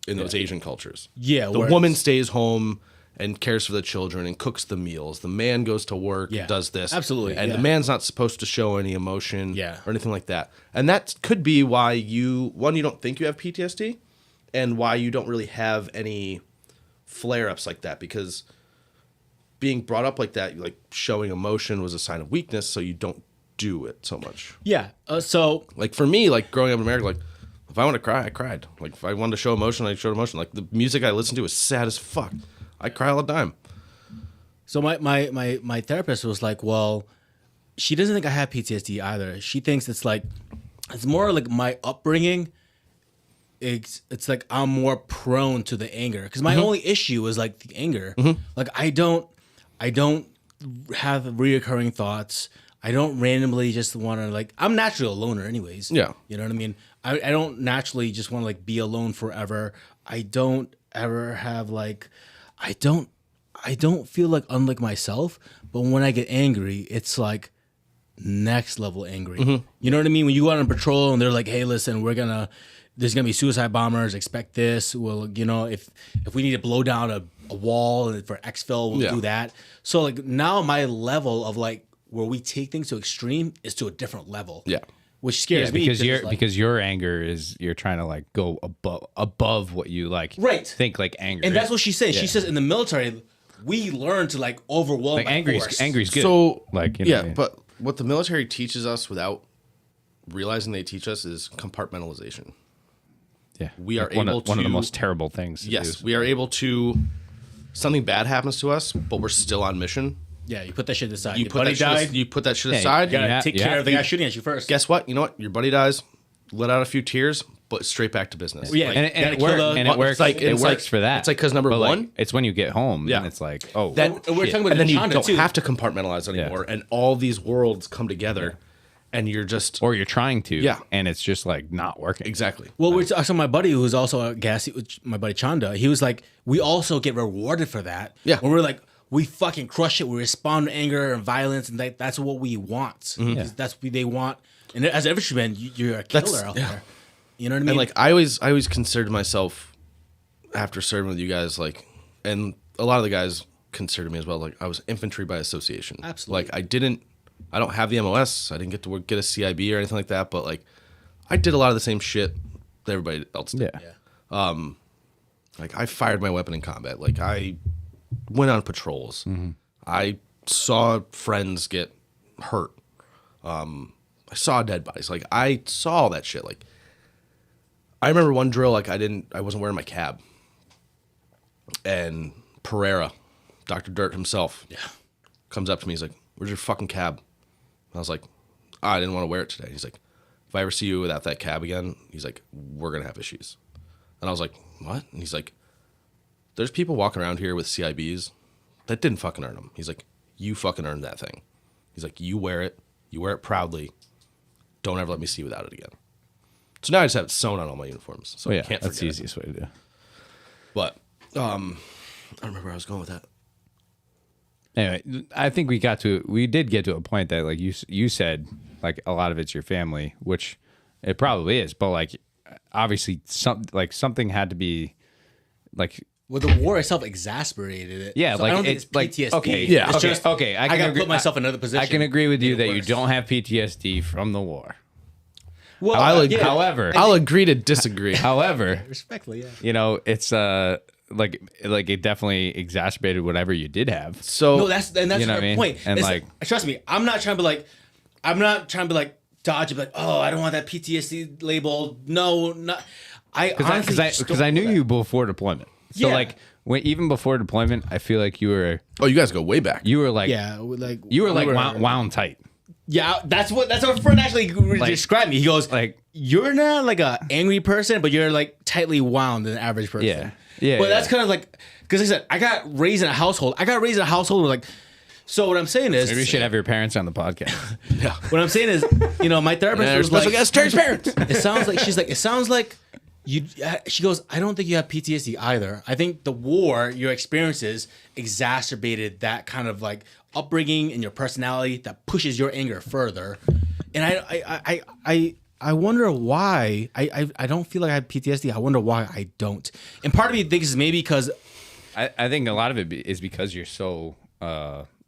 in those Asian cultures. Yeah, the where woman it's- stays home and cares for the children and cooks the meals. The man goes to work, Yeah, does this. absolutely, And yeah. the man's not supposed to show any emotion Yeah. or anything like that. And that could be why you don't think you have PTSD and why you don't really have any flare-ups like that, because being brought up like that, like showing emotion was a sign of weakness, so you don't do it so much. yeah. So Like for me, like growing up in America, like if I want to cry, I cried. Like if I wanted to show emotion, I showed emotion. Like the music I listened to was sad as fuck. I cry all the time. So my therapist was like, well, she doesn't think I have PTSD either. She thinks it's more like my upbringing. It's like I'm more prone to the anger because my only issue is like the anger. Like I don't have reoccurring thoughts. I don't randomly just want to like. I'm naturally a loner, anyways. Yeah. You know what I mean. I don't naturally just want to like be alone forever. I don't ever have like. I don't feel like unlike myself, but when I get angry, it's like next level angry. You know what I mean? When you go out on patrol and they're like, "Hey, listen, there's gonna be suicide bombers. Expect this. Well, you know, if we need to blow down a wall and for exfil, we'll Yeah. do that." So like now my level of like where we take things to extreme is to a different level. Yeah. Which scares me because your anger is you're trying to like go above what you like Right. think like anger. and is. that's what she says. Yeah. She says in the military we learn to like overwhelm like by angry's force. good. So like you know yeah, what I mean? but what the military teaches us without realizing they teach us is compartmentalization. yeah, we are Like one able of the to- most terrible things. To Yes, do. we are able to. Something bad happens to us, but we're still on mission. Yeah, you put that shit aside. You Your put buddy that shit. died. You put that shit Yeah, aside. You gotta Yeah, take yeah. care of the guy shooting at you first. Guess what? You know what? Your buddy dies. Let out a few tears, but straight back to business. Yeah, Like, and gotta it kill works. the- And it works. like- It it's works like- for that. it's like 'cause number But, like, one- it's when you get home. Yeah. and it's like, oh, Then And we're shit. talking about and then you Chanda, don't too. have to compartmentalize anymore, and all these worlds come together, and you're just or you're trying to, Yeah. and it's just like not working. exactly. Well, we're so my buddy who's also a gassy, my buddy Chanda, he was like, we also get rewarded for that. Yeah. When we're like, we fucking crush it. We respond to anger and violence, and that's what we want. That's what they want. And as an infantryman, you're a killer That's- out yeah. there. You know what I mean? And like I always considered myself after serving with you guys, like, and a lot of the guys considered me as well. Like I was infantry by association. Absolutely. Like I don't have the MOS. I didn't get to get a CIB or anything like that. But like, I did a lot of the same shit that everybody else did. Yeah. Like I fired my weapon in combat. Like I went on patrols. I saw friends get hurt. I saw dead bodies. Like I saw all that shit. Like I remember one drill. Like I wasn't wearing my cab, and Pereira, Dr. Dirt himself, comes up to me. He's like, "Where's your fucking cab?" I was like, I didn't want to wear it today. He's like, "If I ever see you without that cab again," he's like, "we're gonna have issues." And I was like, "What?" And he's like, "There's people walking around here with CIBs that didn't fucking earn them." He's like, "You fucking earned that thing." He's like, "You wear it proudly. Don't ever let me see you without it again." So now I just have it sewn on all my uniforms, so Oh I yeah, can't that's forget the it. easiest way to do. But I don't remember where I was going with that. Anyway, I think we did get to a point that like you said like a lot of it's your family, which it probably is, but like obviously something had to be like well, the war itself exasperated it. yeah, So like I don't think it's it's like PTSD. okay, Yeah. It's okay, just, okay. I can gotta agree- put myself in another position. I can agree with you Make it that you worse. don't have PTSD from the war. Well, However, I'll agree to disagree. however, respectfully, yeah. you know, it's like it definitely exacerbated whatever you did have. So No, that's You know her what I mean? point. And, It's like- trust me, I'm not trying to be like dodge it, like, oh, I don't want that PTSD label. No, not. I honestly just Because don't I knew know that. you before deployment. So Yeah. like even before deployment, I feel like you were you guys go way back. like Yeah, like you were like we wound tight. Yeah, that's what a friend actually described me. He goes, like, you're not like a angry person, but you're like tightly wound than an average person. Yeah. Yeah. But that's kind of like, because like I said, I got raised in a household where like, so what I'm saying is, maybe you should have your parents on the podcast. Yeah. what I'm saying is, my therapist was special like, guest Terry's parents. it sounds like you. She goes, I don't think you have PTSD either. I think the war, your experiences, exacerbated that kind of like upbringing and your personality that pushes your anger further. And I wonder why. I don't feel like I have PTSD. I wonder why I don't. And part of me thinks is maybe because I think a lot of it is because you're so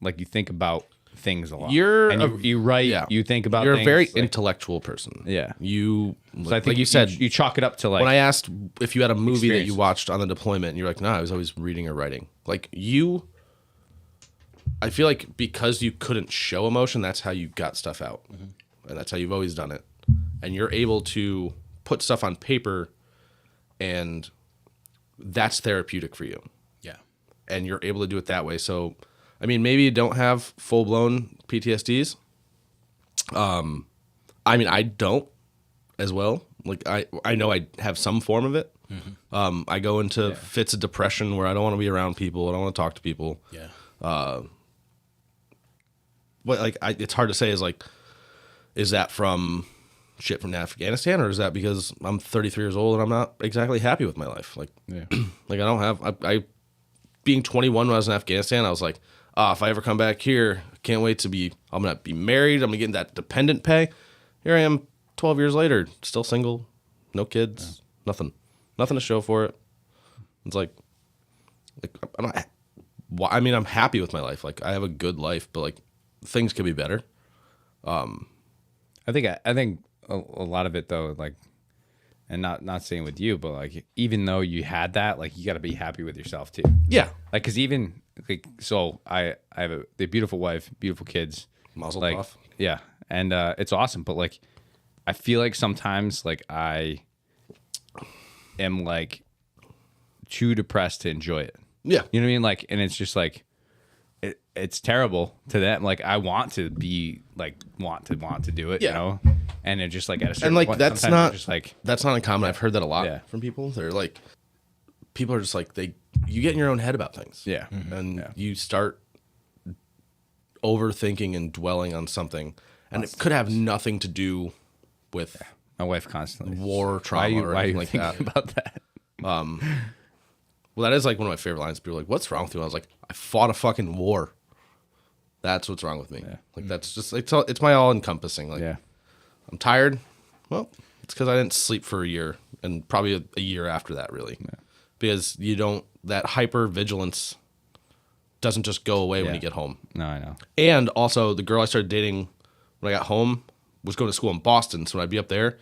like you think about things a lot. You write. Yeah. You think about. You're things, a very like, intellectual person. Yeah. You. So I think like you said, you chalk it up to like. when I asked if you had a movie that you experiences. watched on the deployment, and you're like, no, I was always reading or writing. Like you. I feel like because you couldn't show emotion, that's how you got stuff out, and that's how you've always done it. And you're able to put stuff on paper, and that's therapeutic for you. yeah. And you're able to do it that way. So, I mean, maybe you don't have full blown PTSDs. I mean, I don't as well. Like I know I have some form of it. I go into fits of depression where I don't want to be around people. I don't want to talk to people. Yeah. But like, it's hard to say. Is that from shit from Afghanistan, or is that because I'm 33 years old and I'm not exactly happy with my life? Like, Yeah. like I don't have I being 21 when I was in Afghanistan, I was like, if I ever come back here, I can't wait to be. I'm gonna be married. I'm gonna get that dependent pay. Here I am, 12 years later, still single, no kids, nothing to show for it. It's like I'm not. I mean, I'm happy with my life. Like, I have a good life, but like things could be better. I think a lot of it though, like, and not saying with you, but like even though you had that, like you got to be happy with yourself too. Yeah, Like, cause even like, so I have a beautiful wife, beautiful kids, muzzle like, off. yeah, and it's awesome. But like, I feel like sometimes like I am like too depressed to enjoy it. Yeah, You know what I mean? Like, and it's just like, it's terrible to them. Like, I want to be like, want to do it, Yeah. you know? And it just like at a certain and like point, that's sometimes not you're just like, that's not uncommon. I've heard that a lot Yeah. from people. They're like, people are just like you get in your own head about things. yeah. And you start overthinking and dwelling on something, and it could have nothing to do with My wife constantly. war trauma or why are anything you like thinking that. about that? Well, that is like one of my favorite lines. People are like, "What's wrong with you?" I was like, "I fought a fucking war. That's what's wrong with me." Like that's just it's my all encompassing. Like, Yeah. I'm tired. Well, it's because I didn't sleep for a year, and probably a year after that, really, because that hyper vigilance doesn't just go away when Yeah. you get home. No, I know. And also, the girl I started dating when I got home was going to school in Boston. So when I'd be up there,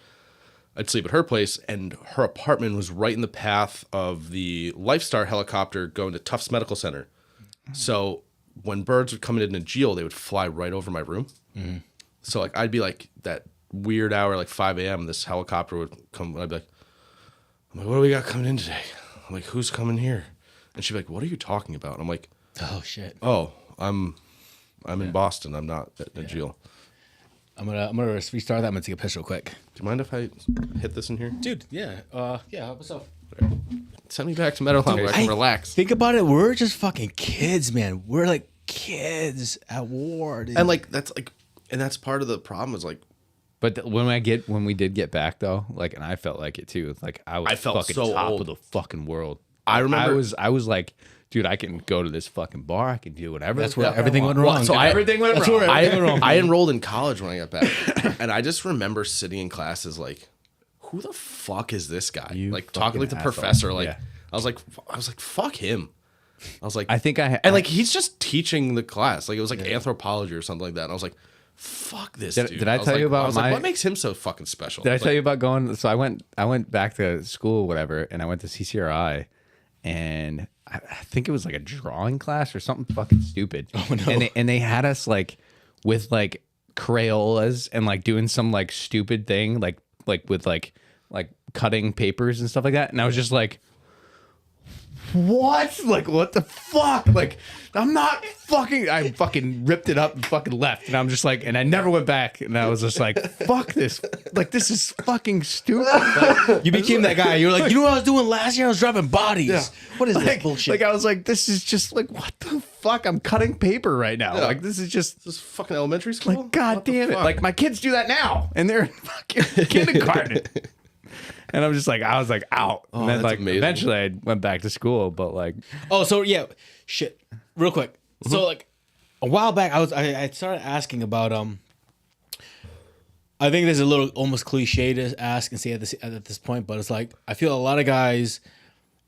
I'd sleep at her place, and her apartment was right in the path of the Lifestar helicopter going to Tufts Medical Center. So when birds would come into Najil, they would fly right over my room. So like I'd be like that weird hour, like 5 a.m. This helicopter would come, and I'd be like, "I'm like, what do we got coming in today?" I'm like, "Who's coming here?" And she'd be like, "What are you talking about?" And I'm like, Oh shit. "Oh, I'm in Boston. I'm not at Najil." I'm gonna restart that. I'm gonna take a piss real quick. Do you mind if I hit this in here? Dude, yeah. Yeah, what's up? Send me back to Meadowlawn where I can relax. Think about it. We're just fucking kids, man. We're like kids at war, dude. And like that's part of the problem is like But when we did get back though, like, and I felt like it too. Like I felt fucking so top old. of the fucking world. I remember I was like, dude, I can go to this fucking bar. I can do whatever. That's the where fuck I everything want. went wrong. so Everything went wrong. I enrolled in college when I got back, and I just remember sitting in classes like, who the fuck is this guy? You Like talking like the fucking professor. asshole. Like Yeah. I was like, fuck him. I was like, I think I and like he's just teaching the class. Like it was like anthropology or something like that. And I was like, fuck this dude. Did I was tell like- you about I was like, my- what makes him so fucking special? Did I tell you about going? So I went back to school, whatever, and I went to CCRI, and I think it was like a drawing class or something fucking stupid. Oh no! And they had us like with like Crayolas and like doing some like stupid thing, like with like cutting papers and stuff like that. And I was just like, what? Like, what the fuck? Like, I fucking ripped it up and fucking left. And I'm just like, and I never went back. And I was just like, fuck this. Like, this is fucking stupid. Like, you became that guy. You were like, you know what I was doing last year? I was dropping bodies. Yeah. What is like, this bullshit? Like, I was like, this is just like, what the fuck? I'm cutting paper right now. Yeah. Like, this is just. This is fucking elementary school. Like, God What the damn it. fuck? Like, my kids do that now. And they're in fucking kindergarten. And I was like out. Oh, And then, that's like, amazing. eventually I went back to school. But, like, Oh, so yeah, shit. Real quick. So like a while back, I started asking about I think there's a little almost cliche to ask and say at this point, but it's like I feel a lot of guys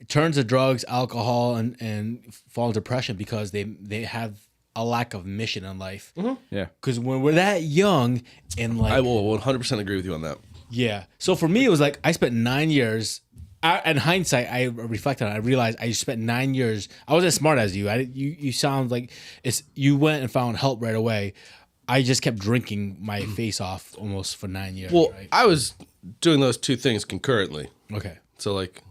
turn to drugs, alcohol, and fall into depression because they have a lack of mission in life. yeah. Because when we're that young and like I will 100% agree with you on that. yeah. So for me, it was like I spent 9 years. In hindsight, I reflected on it. I realized I spent 9 years. I wasn't as smart as you. You sound like you went and found help right away. I just kept drinking my face off almost for 9 years. Well, right? I was doing those two things concurrently. Okay. So like,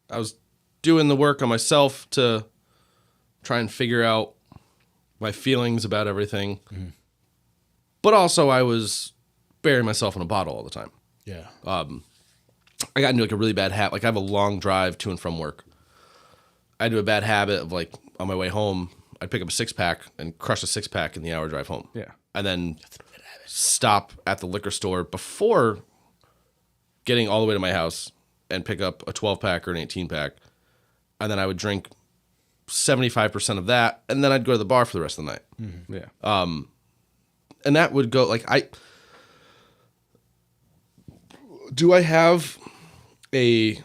I was doing the work on myself to try and figure out my feelings about everything, but also I was burying myself in a bottle all the time. Yeah. I got into like a really bad habit. Like I have a long drive to and from work. I do a bad habit of like on my way home, I'd pick up a 6-pack and crush a 6-pack in the hour drive home. Yeah. And then stop at the liquor store before getting all the way to my house and pick up a 12-pack or an 18-pack. And then I would drink 75% of that. And then I'd go to the bar for the rest of the night. Yeah. And that would go like do I have am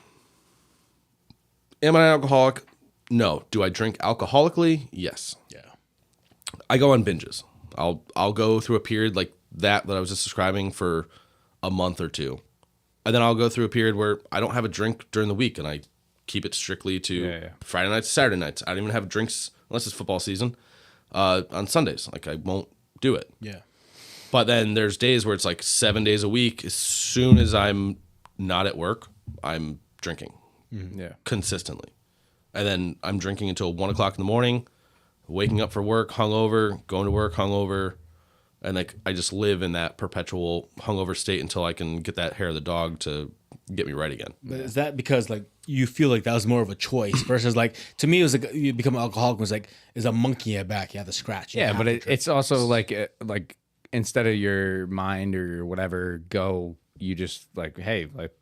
I an alcoholic? No. Do I drink alcoholically? Yes. Yeah. I go on binges. I'll go through a period like that I was just describing for a month or two. And then I'll go through a period where I don't have a drink during the week and I keep it strictly to Friday nights, Saturday nights. I don't even have drinks unless it's football season on Sundays. Like I won't do it. Yeah. But then there's days where it's like 7 days a week. As soon as I'm not at work, I'm drinking Yeah. consistently. And then I'm drinking until 1 o'clock in the morning, waking up for work, hungover, going to work, hungover. And like I just live in that perpetual hungover state until I can get that hair of the dog to get me right again. But is that because like you feel like that was more of a choice versus like to me it was like you become an alcoholic was like is a monkey in your back you have to scratch. You Yeah, have but to drink. it's also like instead of your mind or whatever go, you just like, hey, like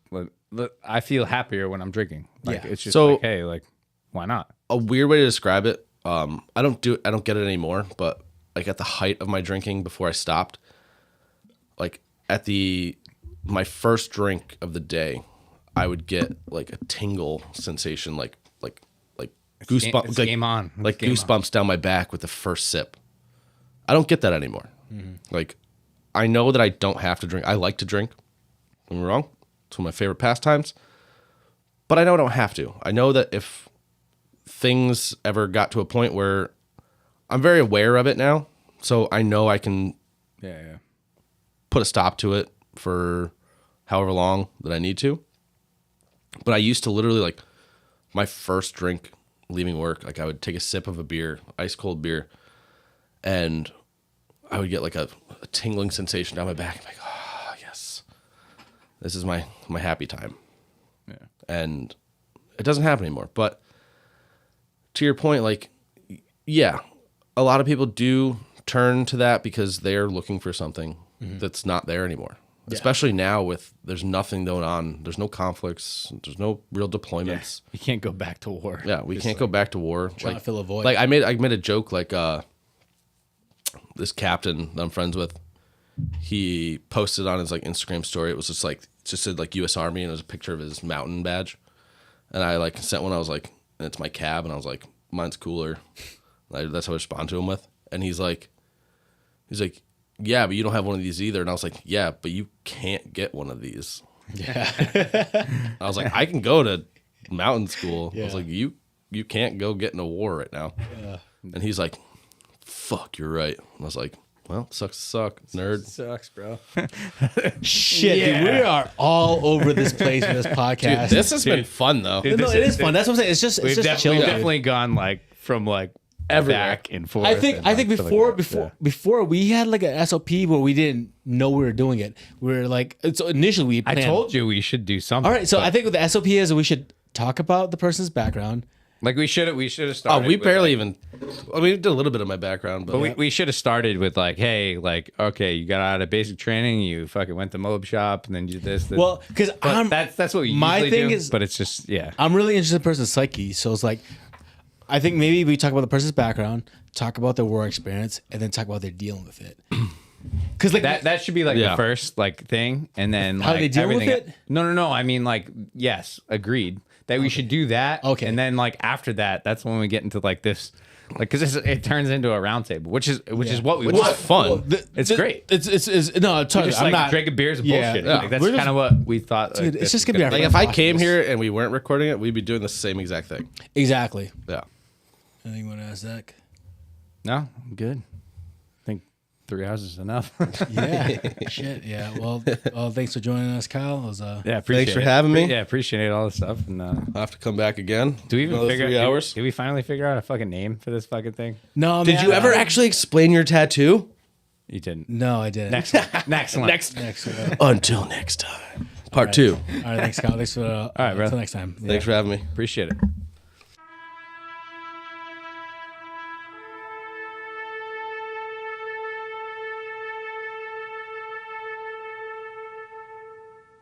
I feel happier when I'm drinking. Like Yeah. it's just So- like, hey, like why not? A weird way to describe it, I don't get it anymore, but like at the height of my drinking before I stopped, like at my first drink of the day, I would get like a tingle sensation, like goosebumps, It's like, game on. It's like game on. goosebumps down my back with the first sip. I don't get that anymore. Like, I know that I don't have to drink. I like to drink. Don't get me wrong. It's one of my favorite pastimes. But I know I don't have to. I know that if things ever got to a point where I'm very aware of it now, so I know I can Yeah. put a stop to it for however long that I need to. But I used to literally like my first drink leaving work, like I would take a sip of a beer, ice cold beer, and I would get like a tingling sensation down my back. I'm like, oh yes, this is my happy time. Yeah. And it doesn't happen anymore. But to your point, like, yeah, a lot of people do turn to that because they're looking for something that's not there anymore. Yeah. Especially now with there's nothing going on. There's no conflicts. There's no real deployments. You can't go back to war. Yeah, we can't go back to war. Trying to fill a void. Like I made a joke like this captain that I'm friends with, he posted on his like Instagram story. It was just said like U.S. Army and it was a picture of his mountain badge. And I like sent one. I was like, and it's my cab, and I was like, mine's cooler. That's how I respond to him with. And he's like, yeah, but you don't have one of these either. And I was like, yeah, but you can't get one of these. yeah. I was like, I can go to mountain school. I was Yeah. like, you can't go get in a war right now. Yeah. And he's like, fuck, you're right. And I was like, Well, sucks to suck, nerd. Sucks, bro. Shit, Yeah. dude, we are all over this place with this podcast. This has been fun though. Dude, no, this it is fun. That's what I'm saying. It's just chill. We've dude. definitely gone like from like Everywhere. back and forth. I think and before we had like an SOP where we didn't know we were doing it. We were like, so initially we I planned. told you we should do something. All right, so I think what the SOP is we should talk about the person's background. like we should have Oh, started. we with, barely like, even. I mean, we did a little bit of my background, but, But we should have started with like, hey, like, okay, you got out of basic training, you fucking went to Mob Shop, and then you did this. Well, because that's what we my usually thing do, is- but it's just I'm really interested in the person's psyche. So it's like, I think maybe we talk about the person's background, talk about their war experience, and then talk about their dealing with it. Because like that should be like Yeah. the first like thing, and then How do like, they deal with everything. it? No. I mean, like, yes, agreed that we should do that. Okay. and then like after that, that's when we get into like this, like, because it turns into a round table, which is what we which want. is fun. It's great. It's no, We're totally. just I'm like not drinking beers and Yeah. bullshit. Yeah. Like, that's We're just- kind of what we thought. Dude, like, it's just this gonna be was our like if I Watch came this. here and we weren't recording it, we'd be doing the same exact thing. exactly. Yeah. Anything want to ask Zach? No, I'm good. I think 3 hours is enough. Yeah. Shit. Yeah. Well, thanks for joining us, Kyle. It was Yeah, appreciate Thanks for it. having me. Yeah, appreciate all this stuff. And I'll have to come back again. do we even Another figure 3 out? hours? Did we finally figure out a fucking name for this fucking thing? no. Did man, you ever actually explain your tattoo? You didn't. No, I didn't. Next one. Next one. Next. Next. Until next time. Part 2. All right. Thanks, Kyle. Thanks for. All right, bro. Until next time. Thanks for having me. Appreciate it.